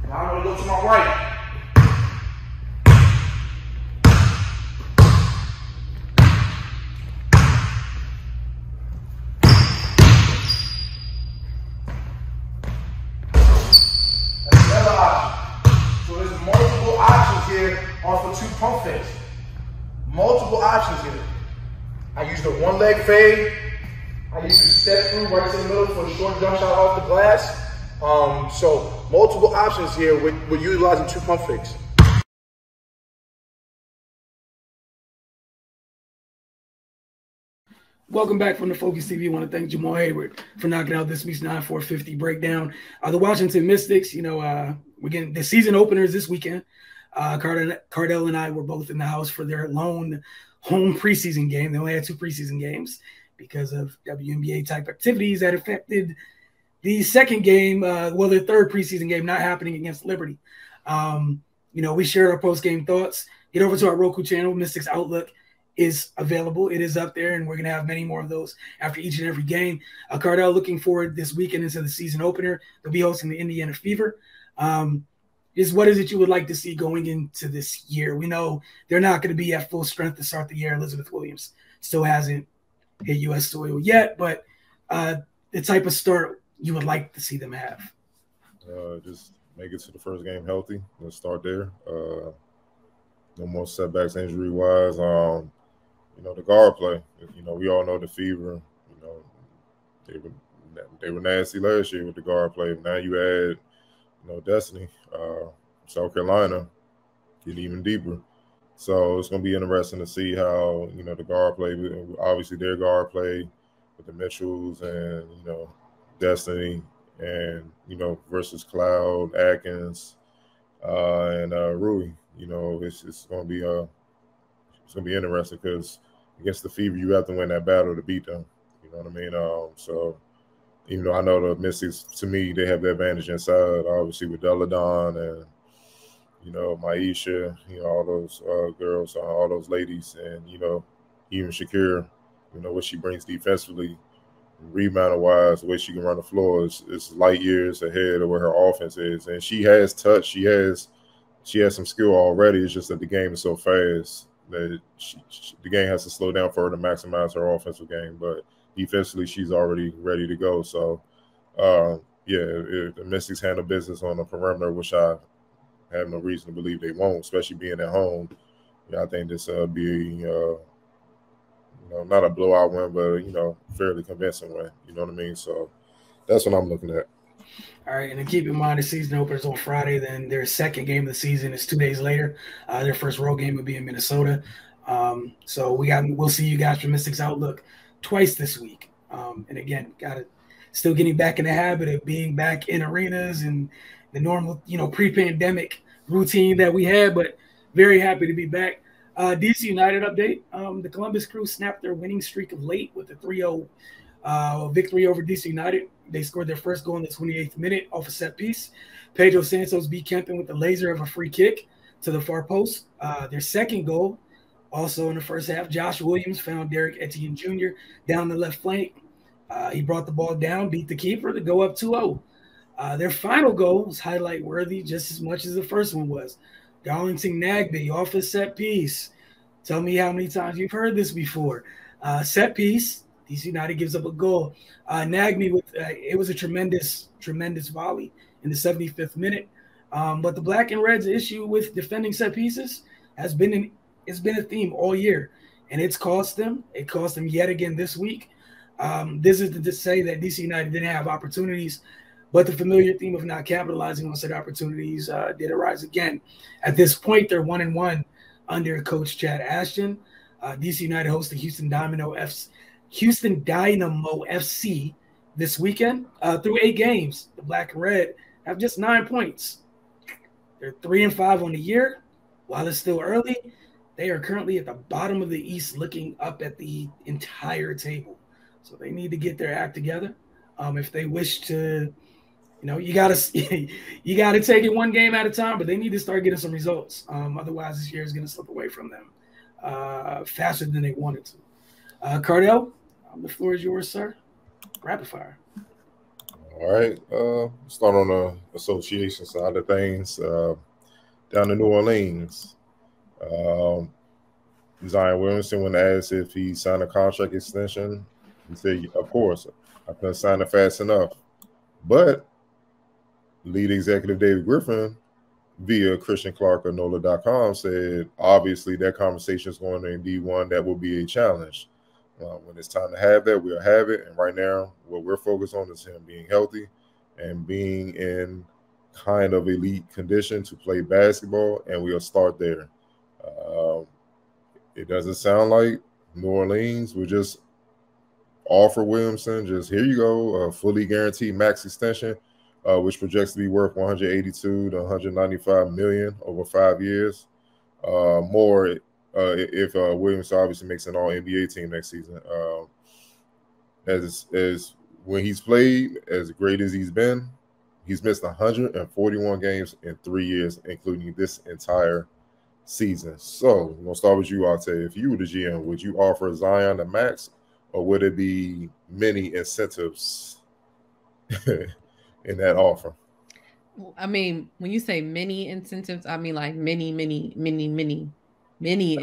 Now I'm gonna go to my right. Off of 2 pump fakes. Multiple options here. I use the 1 leg fade. I use the step through right to the middle for a short jump shot off the glass. So multiple options here with utilizing 2 pump fakes. Welcome back from the Focus TV. I want to thank Jamal Hayward for knocking out this week's 9-4-50 breakdown. The Washington Mystics, we're getting the season openers this weekend. Cardell and I were both in the house for their lone home preseason game. They only had 2 preseason games because of WNBA type activities that affected the second game, their third preseason game not happening against Liberty. We shared our post-game thoughts. Get over to our Roku channel. Mystics Outlook is available. It is up there, and we're going to have many more of those after each and every game. Cardell looking forward this weekend into the season opener. They'll be hosting the Indiana Fever. What is it you would like to see going into this year? We know they're not going to be at full strength to start the year. Elizabeth Williams still hasn't hit U.S. soil yet, but the type of start you would like to see them have. Just make it to the first game healthy. Let's start there. No more setbacks injury-wise. The guard play. We all know the Fever. They were nasty last year with the guard play. Now you add Destiny, South Carolina, get even deeper. So it's going to be interesting to see how, the guard play, obviously their guard play with the Mitchells and, Destiny and, versus Cloud, Atkins, and Rui. It's going to be interesting because against the Fever, you have to win that battle to beat them. You know what I mean? So even though I know the Mystics, to me, they have the advantage inside, obviously with Deladon and, Maisha, all those girls, all those ladies, and, even Shakira, what she brings defensively, rebounding-wise, the way she can run the floor is light years ahead of where her offense is. And she has touch. She has some skill already. It's just that the game is so fast that the game has to slow down for her to maximize her offensive game. But defensively, she's already ready to go. So, if the Mystics handle business on the perimeter, which I have no reason to believe they won't, especially being at home, I think this will be, not a blowout win, but, fairly convincing win. You know what I mean? So that's what I'm looking at. All right, and then keep in mind the season opens on Friday. Then their second game of the season is 2 days later. Their first road game will be in Minnesota. So we'll see you guys from Mystics Outlook twice this week. And again, still getting back in the habit of being back in arenas and the normal, pre-pandemic routine that we had, but very happy to be back. DC United update. The Columbus Crew snapped their winning streak of late with a 3-0 victory over DC United. They scored their first goal in the 28th minute off a set piece. Pedro Santos beat Kempton with the laser of a free kick to the far post. Their second goal, also in the first half, Josh Williams found Derek Etienne Jr. down the left flank. He brought the ball down, beat the keeper to go up 2-0. Their final goal was highlight worthy just as much as the first one was. Darlington Nagbe off a set piece. Tell me how many times you've heard this before. Set piece, DC United gives up a goal. Nagbe it was a tremendous volley in the 75th minute. But the Black and Red's issue with defending set pieces has been a theme all year, and it's cost them. It cost them yet again this week. This is to say that DC United didn't have opportunities, but the familiar theme of not capitalizing on said opportunities did arise again. At this point, they're 1-1 under Coach Chad Ashton. DC United hosts the Houston Dynamo FC this weekend. Through 8 games, the Black and Red have just 9 points. They're 3-5 on the year. While it's still early, they are currently at the bottom of the East, looking up at the entire table. So they need to get their act together. If they wish to, you gotta take it one game at a time, but they need to start getting some results. Otherwise, this year is going to slip away from them faster than they wanted to. Cardell, the floor is yours, sir. Rapid fire. All right. Start on the association side of things. Down in New Orleans, Zion Williamson, when asked if he signed a contract extension, he said, of course, I couldn't sign it fast enough. But lead executive David Griffin, via Christian Clark or NOLA.com, said, obviously, that conversation is going to be one that will be a challenge. When it's time to have that, we'll have it. And right now, what we're focused on is him being healthy and being in kind of elite condition to play basketball, and we'll start there. It doesn't sound like New Orleans will just offer Williamson, just here you go, a fully guaranteed max extension, which projects to be worth $182 to $195 million over 5 years. More if Williamson obviously makes an All-NBA team next season. As when he's played, as great as he's been, he's missed 141 games in 3 years, including this entire season. So I'm going to start with you, Ate. If you were the GM, would you offer Zion the max, or would it be many incentives in that offer? I mean, when you say many incentives, I mean like many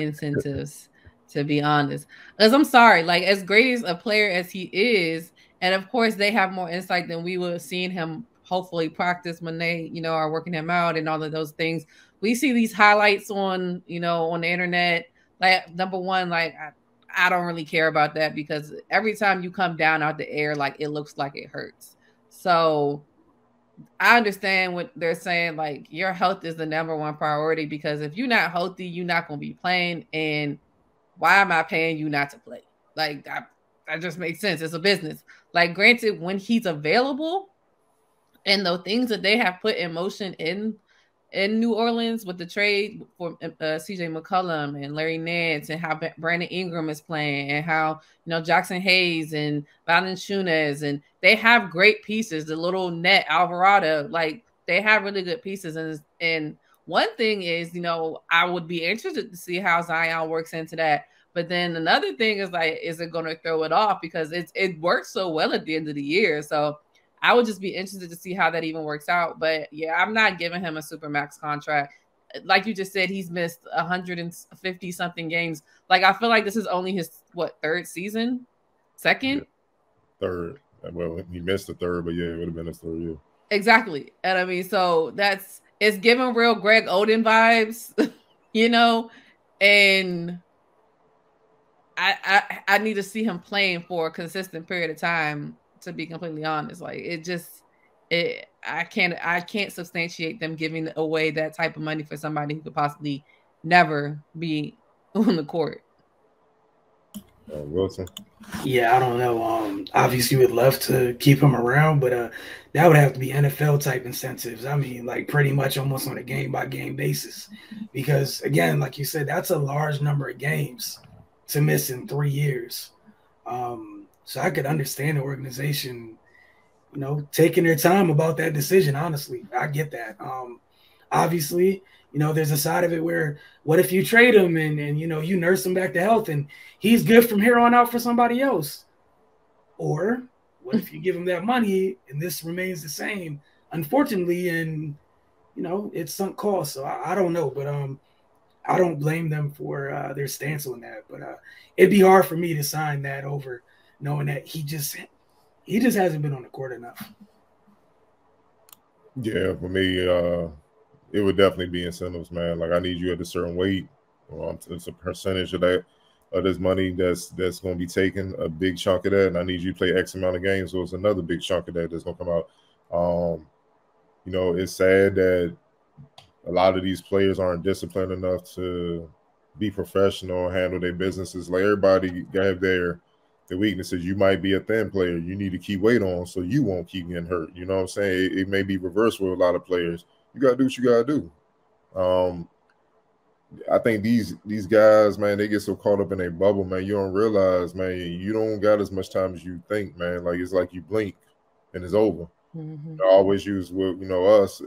incentives, to be honest. Because I'm sorry, like as great as a player as he is, and of course they have more insight than we would have seen him hopefully practice when they, are working him out and all of those things. We see these highlights on, on the internet. Like, number one, like I don't really care about that, because every time you come down out the air, like it looks like it hurts. So I understand what they're saying. Like, your health is the number one priority, because if you're not healthy, you're not going to be playing. And why am I paying you not to play? Like, that just makes sense. It's a business. Like, granted, when he's available, and the things that they have put in motion in New Orleans with the trade for CJ McCollum and Larry Nance, and how Brandon Ingram is playing, and how, Jackson Hayes and Valanciunas, and they have great pieces. The little net Alvarado, like they have really good pieces. And one thing is, I would be interested to see how Zion works into that. But then another thing is, like, is it going to throw it off? Because it works so well at the end of the year. So I would just be interested to see how that even works out. But yeah, I'm not giving him a super max contract. Like you just said, he's missed 150 something games. Like, I feel like this is only his third season, second, third. Well, he missed the third, but yeah, it would have been his third year. Exactly. And I mean, so it's giving real Greg Oden vibes, and I need to see him playing for a consistent period of time, to be completely honest. Like, I can't substantiate them giving away that type of money for somebody who could possibly never be on the court. Wilson? Yeah, I don't know. Obviously, we'd love to keep him around, but that would have to be NFL type incentives. I mean, like pretty much almost on a game by game basis, because again, like you said, that's a large number of games to miss in 3 years. So I could understand the organization, taking their time about that decision. Honestly, I get that. Obviously, there's a side of it where, what if you trade him and you nurse him back to health and he's good from here on out for somebody else? Or what if you give him that money and this remains the same, unfortunately, and it's sunk cost. So I don't know, but I don't blame them for their stance on that. But it'd be hard for me to sign that over, knowing that he just hasn't been on the court enough. Yeah, for me, it would definitely be incentives, man. Like I need you at a certain weight. It's a percentage of that of this money that's going to be taken, a big chunk of that, and I need you to play X amount of games. So it's another big chunk of that that's going to come out. It's sad that a lot of these players aren't disciplined enough to be professional, handle their businesses. Like everybody have their weaknesses. You might be a thin player. You need to keep weight on so you won't keep getting hurt. You know what I'm saying? It may be reversed with a lot of players. You got to do what you got to do. I think these guys, man, they get so caught up in a bubble, man. You don't realize, man, you don't got as much time as you think, man. Like it's like you blink and it's over. Mm-hmm. I always use us.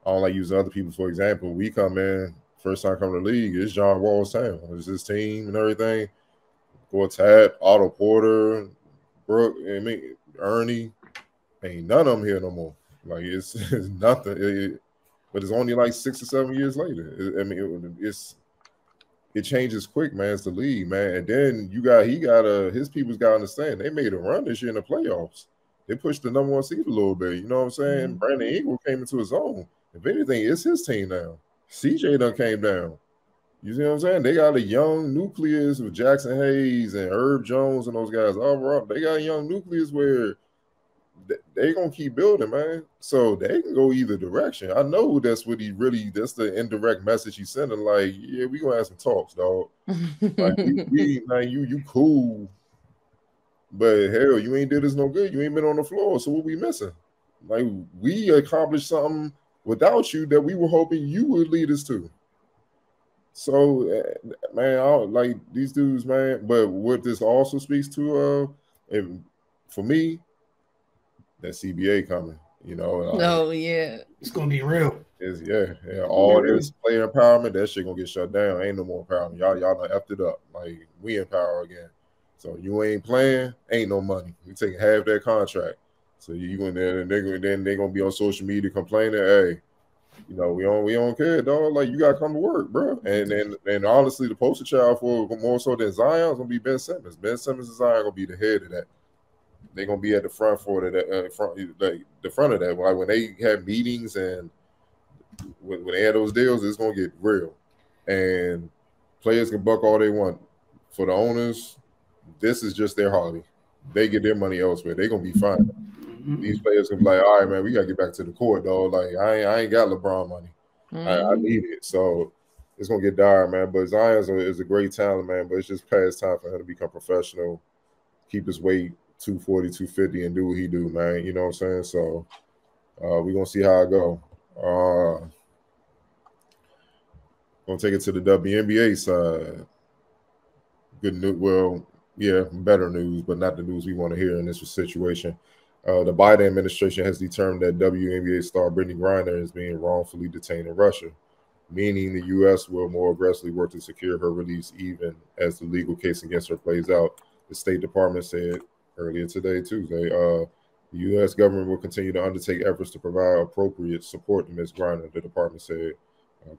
I don't like using other people for example. We come in, first time coming to the league, it's John Wall's town. It's his team and everything. Gortat, Otto Porter, Brooke, Ernie, ain't none of them here no more. Like it's nothing. But it's only like 6 or 7 years later. It changes quick, man. It's the league, man. And then his people's got to understand they made a run this year in the playoffs. They pushed the #1 seed a little bit. You know what I'm saying? Mm-hmm. Brandon Ingram came into his own. If anything, it's his team now. CJ done came down. You see what I'm saying? They got a young nucleus with Jackson Hayes and Herb Jones and those guys. All they got a young nucleus where they gonna keep building, man. So they can go either direction. I know that's what that's the indirect message he's sending. Like, yeah, we gonna have some talks, dog. Like, you cool, but hell, you ain't did us no good. You ain't been on the floor. So what we missing? Like, we accomplished something without you that we were hoping you would lead us to. So, man, I don't like these dudes, man. But what this also speaks to, and for me, that CBA coming, yeah, it's gonna be real. All this player empowerment, that shit gonna get shut down. Ain't no more empowerment. Y'all done effed it up. Like, we empower again. So you ain't playing, ain't no money. We take half that contract. So you go in there and they're gonna be on social media complaining, hey, we don't care, dog. Like, you gotta come to work, bro. And honestly, the poster child for more so than Zion is gonna be Ben Simmons. Ben Simmons and Zion gonna be the head of that. They're gonna be at the front for that, the front of that. Like when they have meetings and when they have those deals, it's gonna get real. And players can buck all they want. For the owners, this is just their hobby. They get their money elsewhere. They're gonna be fine. These players can be like, all right, man, we gotta get back to the court, dog. Like, I ain't got LeBron money. I need it. So it's gonna get dire, man. But Zion is a great talent, man. But it's just past time for him to become professional, keep his weight 240, 250, and do what he do, man. You know what I'm saying? So we're gonna see how it go. Gonna take it to the WNBA side. Good news. Well, yeah, better news, but not the news we want to hear in this situation. The Biden administration has determined that WNBA star Brittany Griner is being wrongfully detained in Russia, meaning the U.S. will more aggressively work to secure her release even as the legal case against her plays out. The State Department said earlier today, Tuesday, the U.S. government will continue to undertake efforts to provide appropriate support to Ms. Griner, the department said.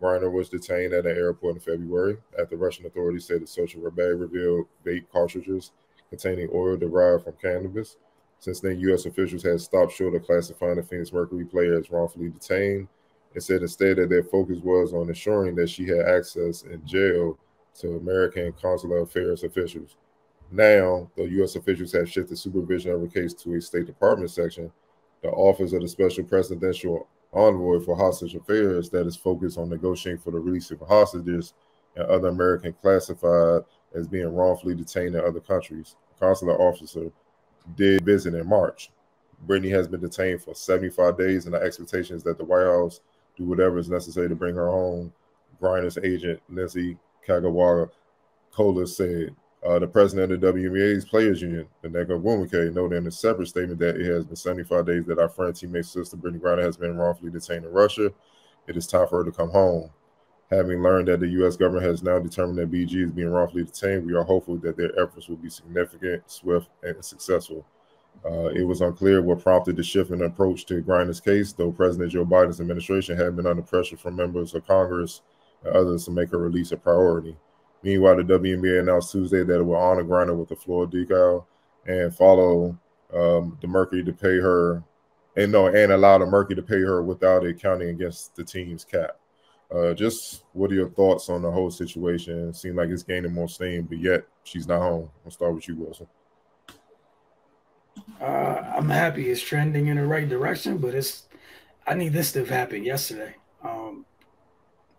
Griner was detained at an airport in February after Russian authorities said the social bag revealed vape cartridges containing oil derived from cannabis. Since then, U.S. officials had stopped short of classifying the Phoenix Mercury player as wrongfully detained and said instead that their focus was on ensuring that she had access in jail to American consular affairs officials. Now, the U.S. officials have shifted supervision of the case to a State Department section, the Office of the Special Presidential Envoy for Hostage Affairs, that is focused on negotiating for the release of hostages and other Americans classified as being wrongfully detained in other countries. A consular officer did visit in March. Brittany has been detained for 75 days, and the expectation is that the White House do whatever is necessary to bring her home. Griner's agent, Lindsay Kagawa-Kola, said. The president of the WNBA's Players Union, Nneka Nwumike, noted in a separate statement that it has been 75 days that our friend teammate sister Brittany Griner has been wrongfully detained in Russia. It is time for her to come home. Having learned that the U.S. government has now determined that BG is being wrongfully detained, we are hopeful that their efforts will be significant, swift, and successful. It was unclear what prompted the shift in approach to Greiner's case, though President Joe Biden's administration had been under pressure from members of Congress and others to make her release a priority. Meanwhile, the WNBA announced Tuesday that it will honor Greiner with a floor decal and follow the Mercury to pay her, and allow the Mercury to pay her without it counting against the team's cap. Just what are your thoughts on the whole situation? It seems like it's gaining more steam, but yet she's not home. I'll start with you, Wilson. I'm happy it's trending in the right direction, but I need this to have happened yesterday.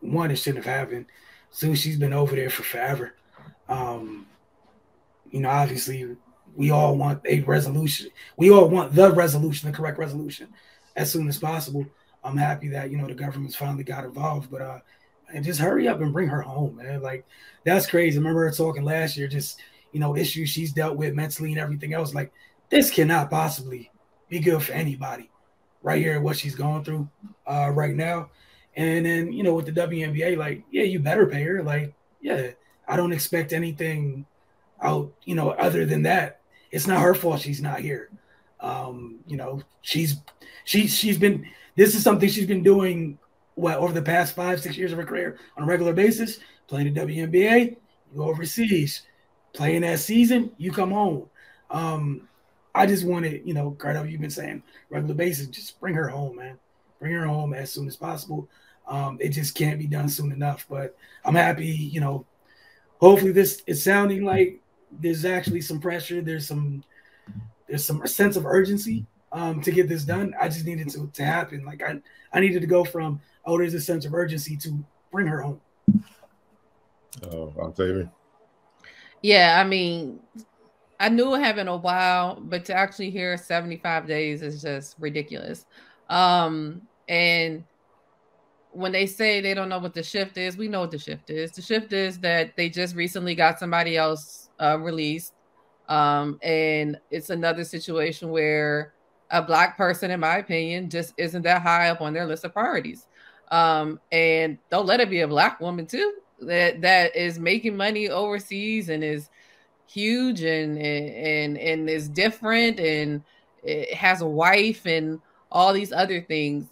One, it shouldn't have happened. So she's been over there for forever. Obviously, we all want a resolution. We all want the resolution, the correct resolution, as soon as possible. I'm happy that, the government's finally got involved, but and just hurry up and bring her home, man. Like, that's crazy. I remember her talking last year, just, issues she's dealt with mentally and everything else. Like, this cannot possibly be good for anybody right here, what she's going through right now. And then, with the WNBA, like, yeah, you better pay her. Like, yeah, I don't expect anything out, other than that. It's not her fault she's not here. She's been, this is something she's been doing, over the past 5-6 years of her career on a regular basis, playing the WNBA, you go overseas, playing that season, you come home. I just wanted, Cardo, you've been saying regular basis, just bring her home, man. Bring her home as soon as possible. It just can't be done soon enough. But I'm happy, hopefully this is sounding like there's actually some pressure. There's some sense of urgency to get this done. I just needed to happen. Like I needed to go from, there's a sense of urgency to bring her home. Octavia. Yeah, I mean, I knew it had been a while, but to actually hear 75 days is just ridiculous. And when they say they don't know what the shift is, we know what the shift is. The shift is that they just recently got somebody else released. And it's another situation where a Black person, in my opinion, just isn't that high up on their list of priorities. And don't let it be a Black woman too, that is making money overseas and is huge and is different and it has a wife and all these other things,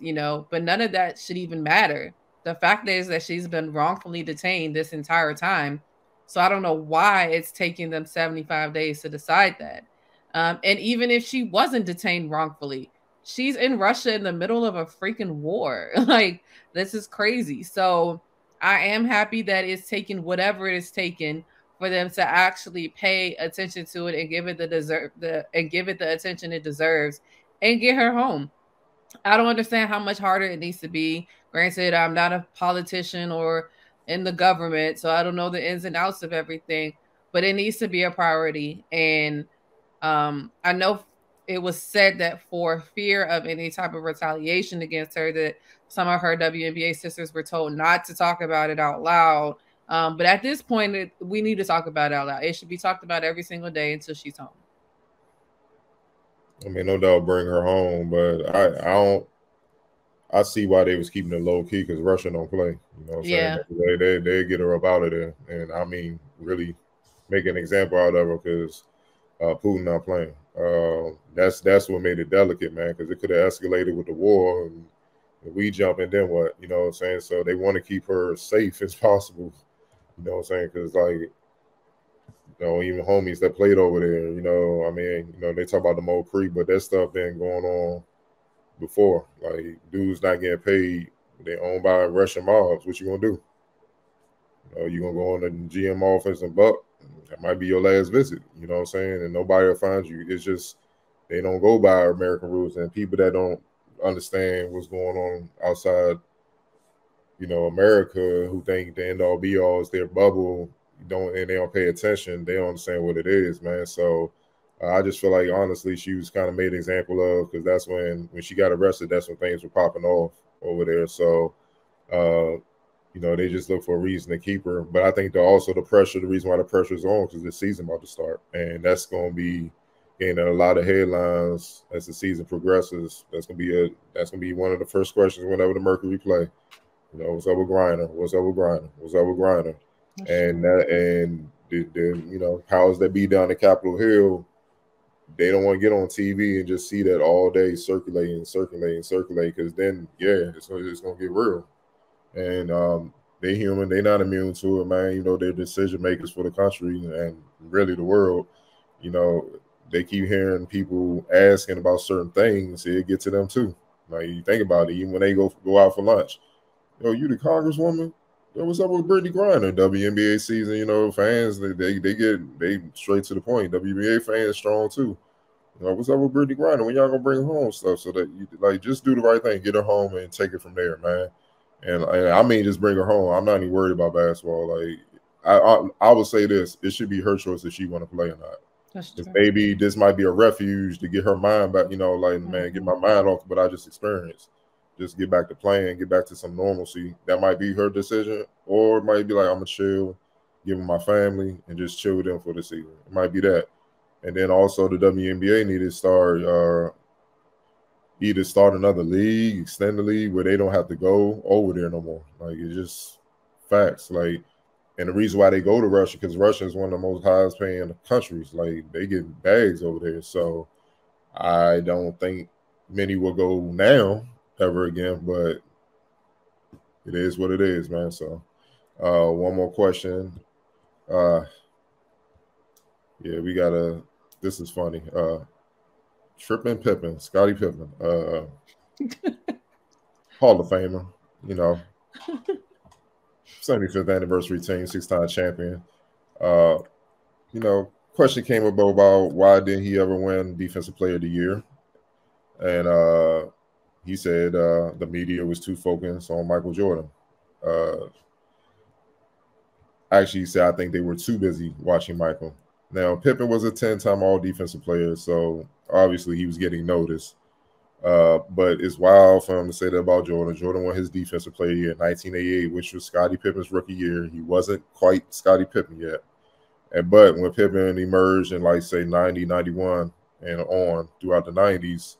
but none of that should even matter. The fact is that she's been wrongfully detained this entire time. So I don't know why it's taking them 75 days to decide that. And even if she wasn't detained wrongfully, she's in Russia in the middle of a freaking war. Like, this is crazy. So I am happy that it's taken whatever it is taken for them to actually pay attention to it and give it the attention it deserves and get her home. I don't understand how much harder it needs to be. Granted, I'm not a politician or in the government, so I don't know the ins and outs of everything, but it needs to be a priority. And I know it was said that for fear of any type of retaliation against her, that some of her WNBA sisters were told not to talk about it out loud. But at this point, we need to talk about it out loud. It should be talked about every single day until she's home. I mean, no doubt bring her home, but I see why they was keeping it low key, because Russia don't play. You know what I'm saying? They get her up out of there, and I mean, really make an example out of her, because Putin not playing. That's what made it delicate, man, because it could have escalated with the war, and we jump in, then what? You know what I'm saying? So they want to keep her safe as possible. You know what I'm saying? Because even homies that played over there, I mean, they talk about the Mo Creek, but that stuff been going on before. Like, dudes not getting paid, they owned by Russian mobs. What you gonna do? You gonna go on the GM office and buck? That might be your last visit. You know what I'm saying? And nobody will find you. It's just they don't go by American rules, and people that don't understand what's going on outside, America, who think the end all be all is their bubble, they don't pay attention. They don't understand what it is, man. So I just feel like, honestly, she was kind of made an example of, because that's when she got arrested, that's when things were popping off over there. So, they just look for a reason to keep her. But I think the reason why the pressure is on, because the season about to start, and that's going to be gaining a lot of headlines as the season progresses. That's going to be one of the first questions whenever the Mercury play. What's up with Greiner? What's up with Greiner? What's up with Greiner? And the powers that be down in Capitol Hill, they don't want to get on TV and just see that all day circulating, because then, yeah, it's going to get real. And they human. They're not immune to it, man. You know, they're decision makers for the country and really the world. You know, they keep hearing people asking about certain things. It get to them too. Like, you think about it, even when they go out for lunch. Yo, you the congresswoman? Yo, what's up with Brittany Griner? WNBA season, you know, fans, they straight to the point. WNBA fans strong too. You know, what's up with Brittany Griner? When y'all gonna bring her home stuff? So that you like just do the right thing, get her home and take it from there, man. And I mean, just bring her home. I'm not even worried about basketball. Like, I would say this: it should be her choice if she want to play or not. Because maybe this might be a refuge to get her mind back. You know, like, man, get my mind off what I just experienced. Just get back to playing, get back to some normalcy. That might be her decision, or it might be like, I'm gonna chill, give them my family, and just chill with them for the season. It might be that. And then also the WNBA need to start. Either start another league, extend the league where they don't have to go over there no more. Like, it's just facts. Like, and the reason why they go to Russia, because Russia is one of the most highest paying countries. Like, they get bags over there. So I don't think many will go now ever again, but it is what it is, man. So one more question. Yeah, we gotta, this is funny. Trippin' Pippen, Scottie Pippen, Hall of Famer, you know, 75th anniversary team, 6-time champion. You know, question came about why didn't he ever win Defensive Player of the Year? And he said the media was too focused on Michael Jordan. Actually, he said, I think they were too busy watching Michael. Now, Pippen was a 10-time all-defensive player, so obviously he was getting noticed. But it's wild for him to say that about Jordan. Jordan won his defensive player year in 1988, which was Scottie Pippen's rookie year. He wasn't quite Scottie Pippen yet. But when Pippen emerged in, like, say, 90, 91 and on throughout the 90s,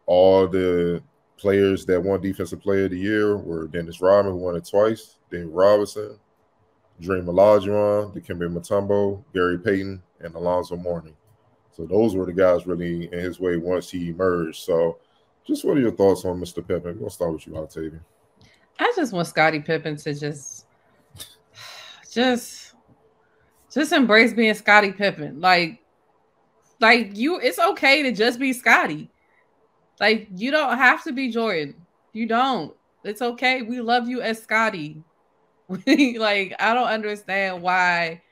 all the players that won defensive player of the year were Dennis Rodman, who won it twice, David Robinson, Dream Olajuwon, Dikembe Mutombo, Gary Payton, and Alonzo Mourning. So those were the guys really in his way once he emerged. So just what are your thoughts on Mr. Pippen? We'll start with you, Octavia. I just want Scottie Pippen to just embrace being Scottie Pippen. Like you, it's okay to just be Scottie. Like, you don't have to be Jordan. You don't. It's okay. We love you as Scottie. Like, I don't understand why.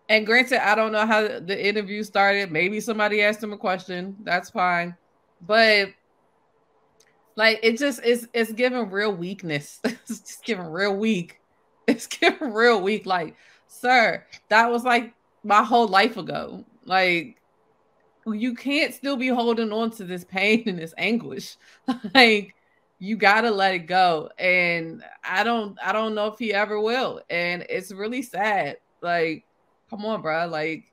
And granted, I don't know how the interview started. Maybe somebody asked him a question. That's fine. But like, it's giving real weakness. It's just giving real weak. It's giving real weak. Like, sir, that was like my whole life ago. Like, you can't still be holding on to this pain and this anguish. Like, you gotta let it go. And I don't know if he ever will. And it's really sad. Like, come on, bro. Like,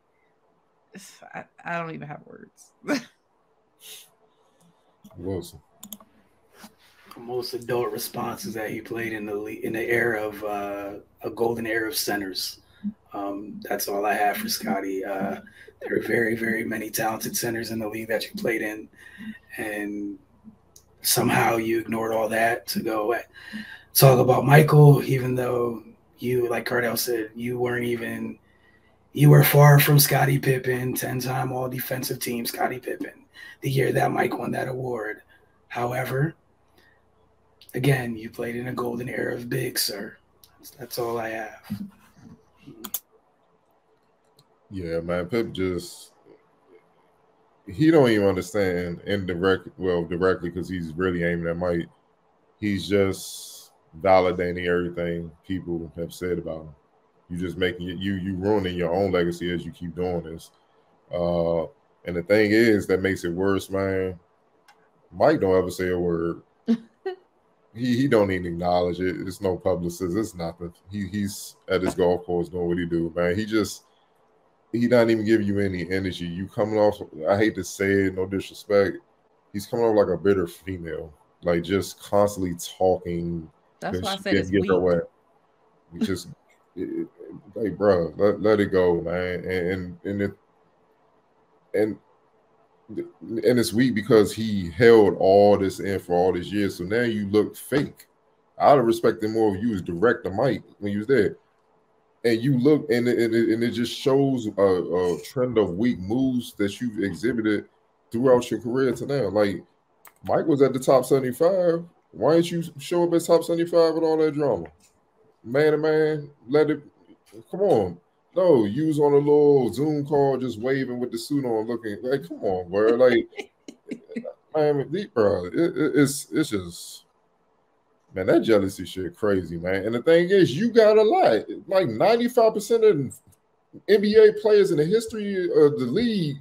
I don't even have words. Wilson. The most adult response is that he played in the era of a golden era of centers. That's all I have for Scottie. There are very, very many talented centers in the league that you played in, and somehow you ignored all that to go talk about Michael, even though you, like Cardell said, you were far from Scottie Pippen, 10-time all-defensive team Scottie Pippen, the year that Mike won that award. However, again, you played in a golden era of big, sir. That's all I have. Yeah, man, Pip he don't even understand directly, because he's really aiming at Mike. He's just validating everything people have said about him. You just making you ruining your own legacy as you keep doing this. And the thing is that makes it worse, man. Mike don't ever say a word. He don't even acknowledge it. It's no publicist. It's nothing. He's at his golf course doing what he do, man. He not even giving you any energy. You coming off, I hate to say it, no disrespect, he's coming off like a bitter female, like just constantly talking. That's why I said it's weak. Just like, bro, let it go, man. And and it's weak because he held all this in for all these years. So now you look fake. I'd have respected more of you as direct the mic when you was there. And you look, and it just shows a trend of weak moves that you've exhibited throughout your career to now. Like, Mike was at the top 75. Why didn't you show up at top 75 with all that drama? Man to man, let it, come on. No, you was on a little Zoom call just waving with the suit on looking, like, come on, bro. Like, man, bro, it's just, man, that jealousy shit crazy, man. And the thing is, you got a lot. Like 95% of NBA players in the history of the league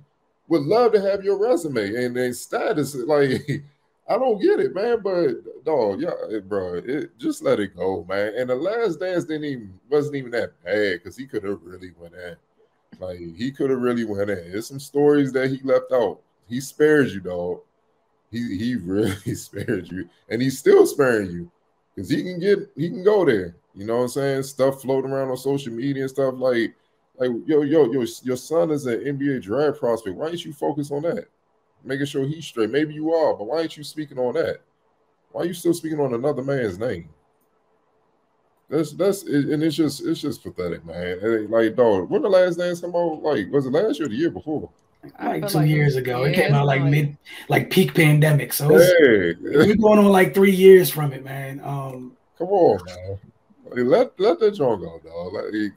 would love to have your resume and their status. Like, I don't get it, man. But dog, yeah, bro, just let it go, man. And the Last Dance wasn't even that bad because he could have really went in. Like, he could have really went in. There's some stories that he left out. He spares you, dog. He really spared you, and he's still sparing you. Because he can go there. You know what I'm saying? Stuff floating around on social media and stuff like your son is an NBA draft prospect. Why ain't you focus on that? Making sure he's straight. Maybe you are, but why ain't you speaking on that? Why are you still speaking on another man's name? That's and it's just pathetic, man. And like, dog, when the Last Dance come out? Like, was it last year or the year before? Like 2 years ago. It came out like peak pandemic. So we're going on like 3 years from it, man. Come on, man. Like, let that joint go, dog. Like,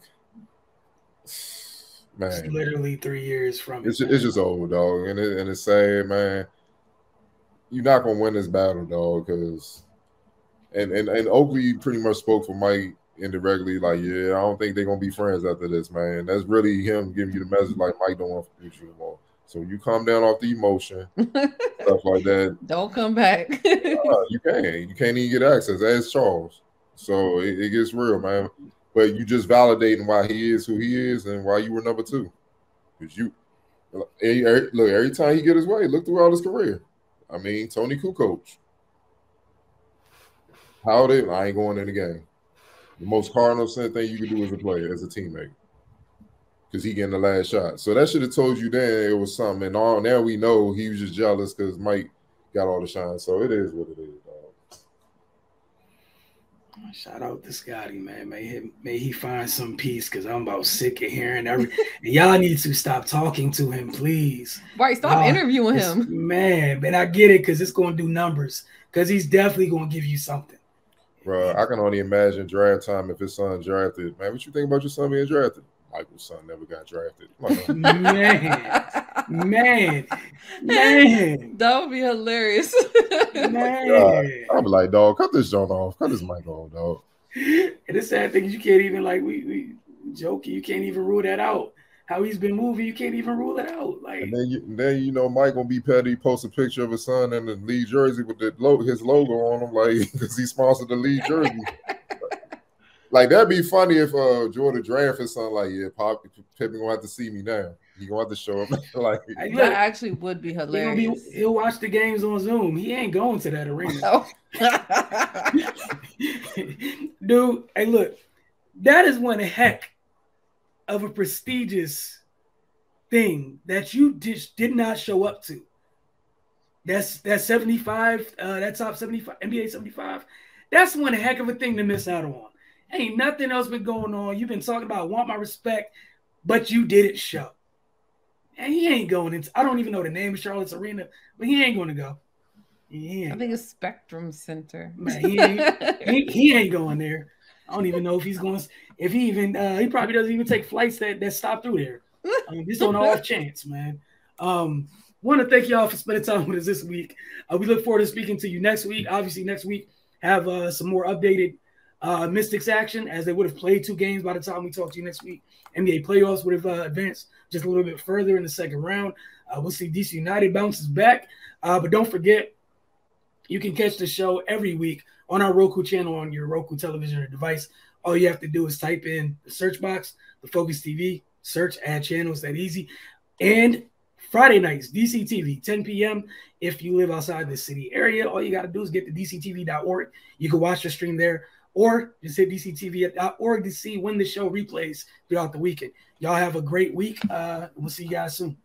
man, it's literally 3 years from it. It's just old, dog, and it's sad, man. You're not gonna win this battle, dog, because and Oakley pretty much spoke for Mike indirectly, like, yeah, I don't think they're gonna be friends after this, man. That's really him giving you the message, like, Mike don't want to you anymore. So you calm down off the emotion, stuff like that. Don't come back. You can't even get access. As Charles. So it gets real, man. But you just validating why he is who he is and why you were number 2. Because look, every time he get his way, look throughout his career. I mean, Tony Kukoc. I ain't going in the game. The most cardinal sin thing you can do as a player, as a teammate. Because he getting the last shot. So that should have told you then it was something. And now we know he was just jealous because Mike got all the shine. So it is what it is, dog. Shout out to Scotty, man. May he find some peace because I'm about sick of hearing and y'all need to stop talking to him, please. Right, stop interviewing him. Man, but I get it because it's going to do numbers because he's definitely going to give you something. Bro, I can only imagine draft time if his son drafted. Man, what you think about your son being drafted? Michael's son never got drafted. Man. That would be hilarious. Man. I'll be like, dog, cut this joint off. Cut this mic off, dog. And the sad thing is you can't even, like, we joking, you can't even rule that out. How he's been moving, you can't even rule it out. Like, and then you know Mike gonna be petty, post a picture of his son in the lead jersey with his logo on him, like, because he sponsored the lead jersey. Like, that'd be funny if Jordan draft his son, like, yeah, Pippen gonna have to see me now. He gonna have to show up. Like, that actually would be hilarious. He'll watch the games on Zoom. He ain't going to that arena. Oh. Dude, hey, look, that is one heck of a prestigious thing that you just did not show up to. That's 75, that top 75, NBA 75. That's one heck of a thing to miss out on. Ain't nothing else been going on. You've been talking about want my respect, but you didn't show. And he ain't going into, I don't even know the name of Charlotte's Arena, but he ain't going to go. I think it's Spectrum Center. Man, he ain't going there. I don't even know if he's going. If he even, he probably doesn't even take flights that stop through there. Just on the off chance, man. Want to thank y'all for spending time with us this week. We look forward to speaking to you next week. Obviously, next week have some more updated Mystics action, as they would have played 2 games by the time we talk to you next week. NBA playoffs would have advanced just a little bit further in the second round. We'll see DC United bounces back. But don't forget, you can catch the show every week on our Roku channel on your Roku television or device. All you have to do is type in the search box, the Focus TV, search, add channels, that easy. And Friday nights, DC TV, 10 p.m. If you live outside the city area, all you got to do is get to dctv.org. You can watch the stream there, or just hit dctv.org to see when the show replays throughout the weekend. Y'all have a great week. We'll see you guys soon.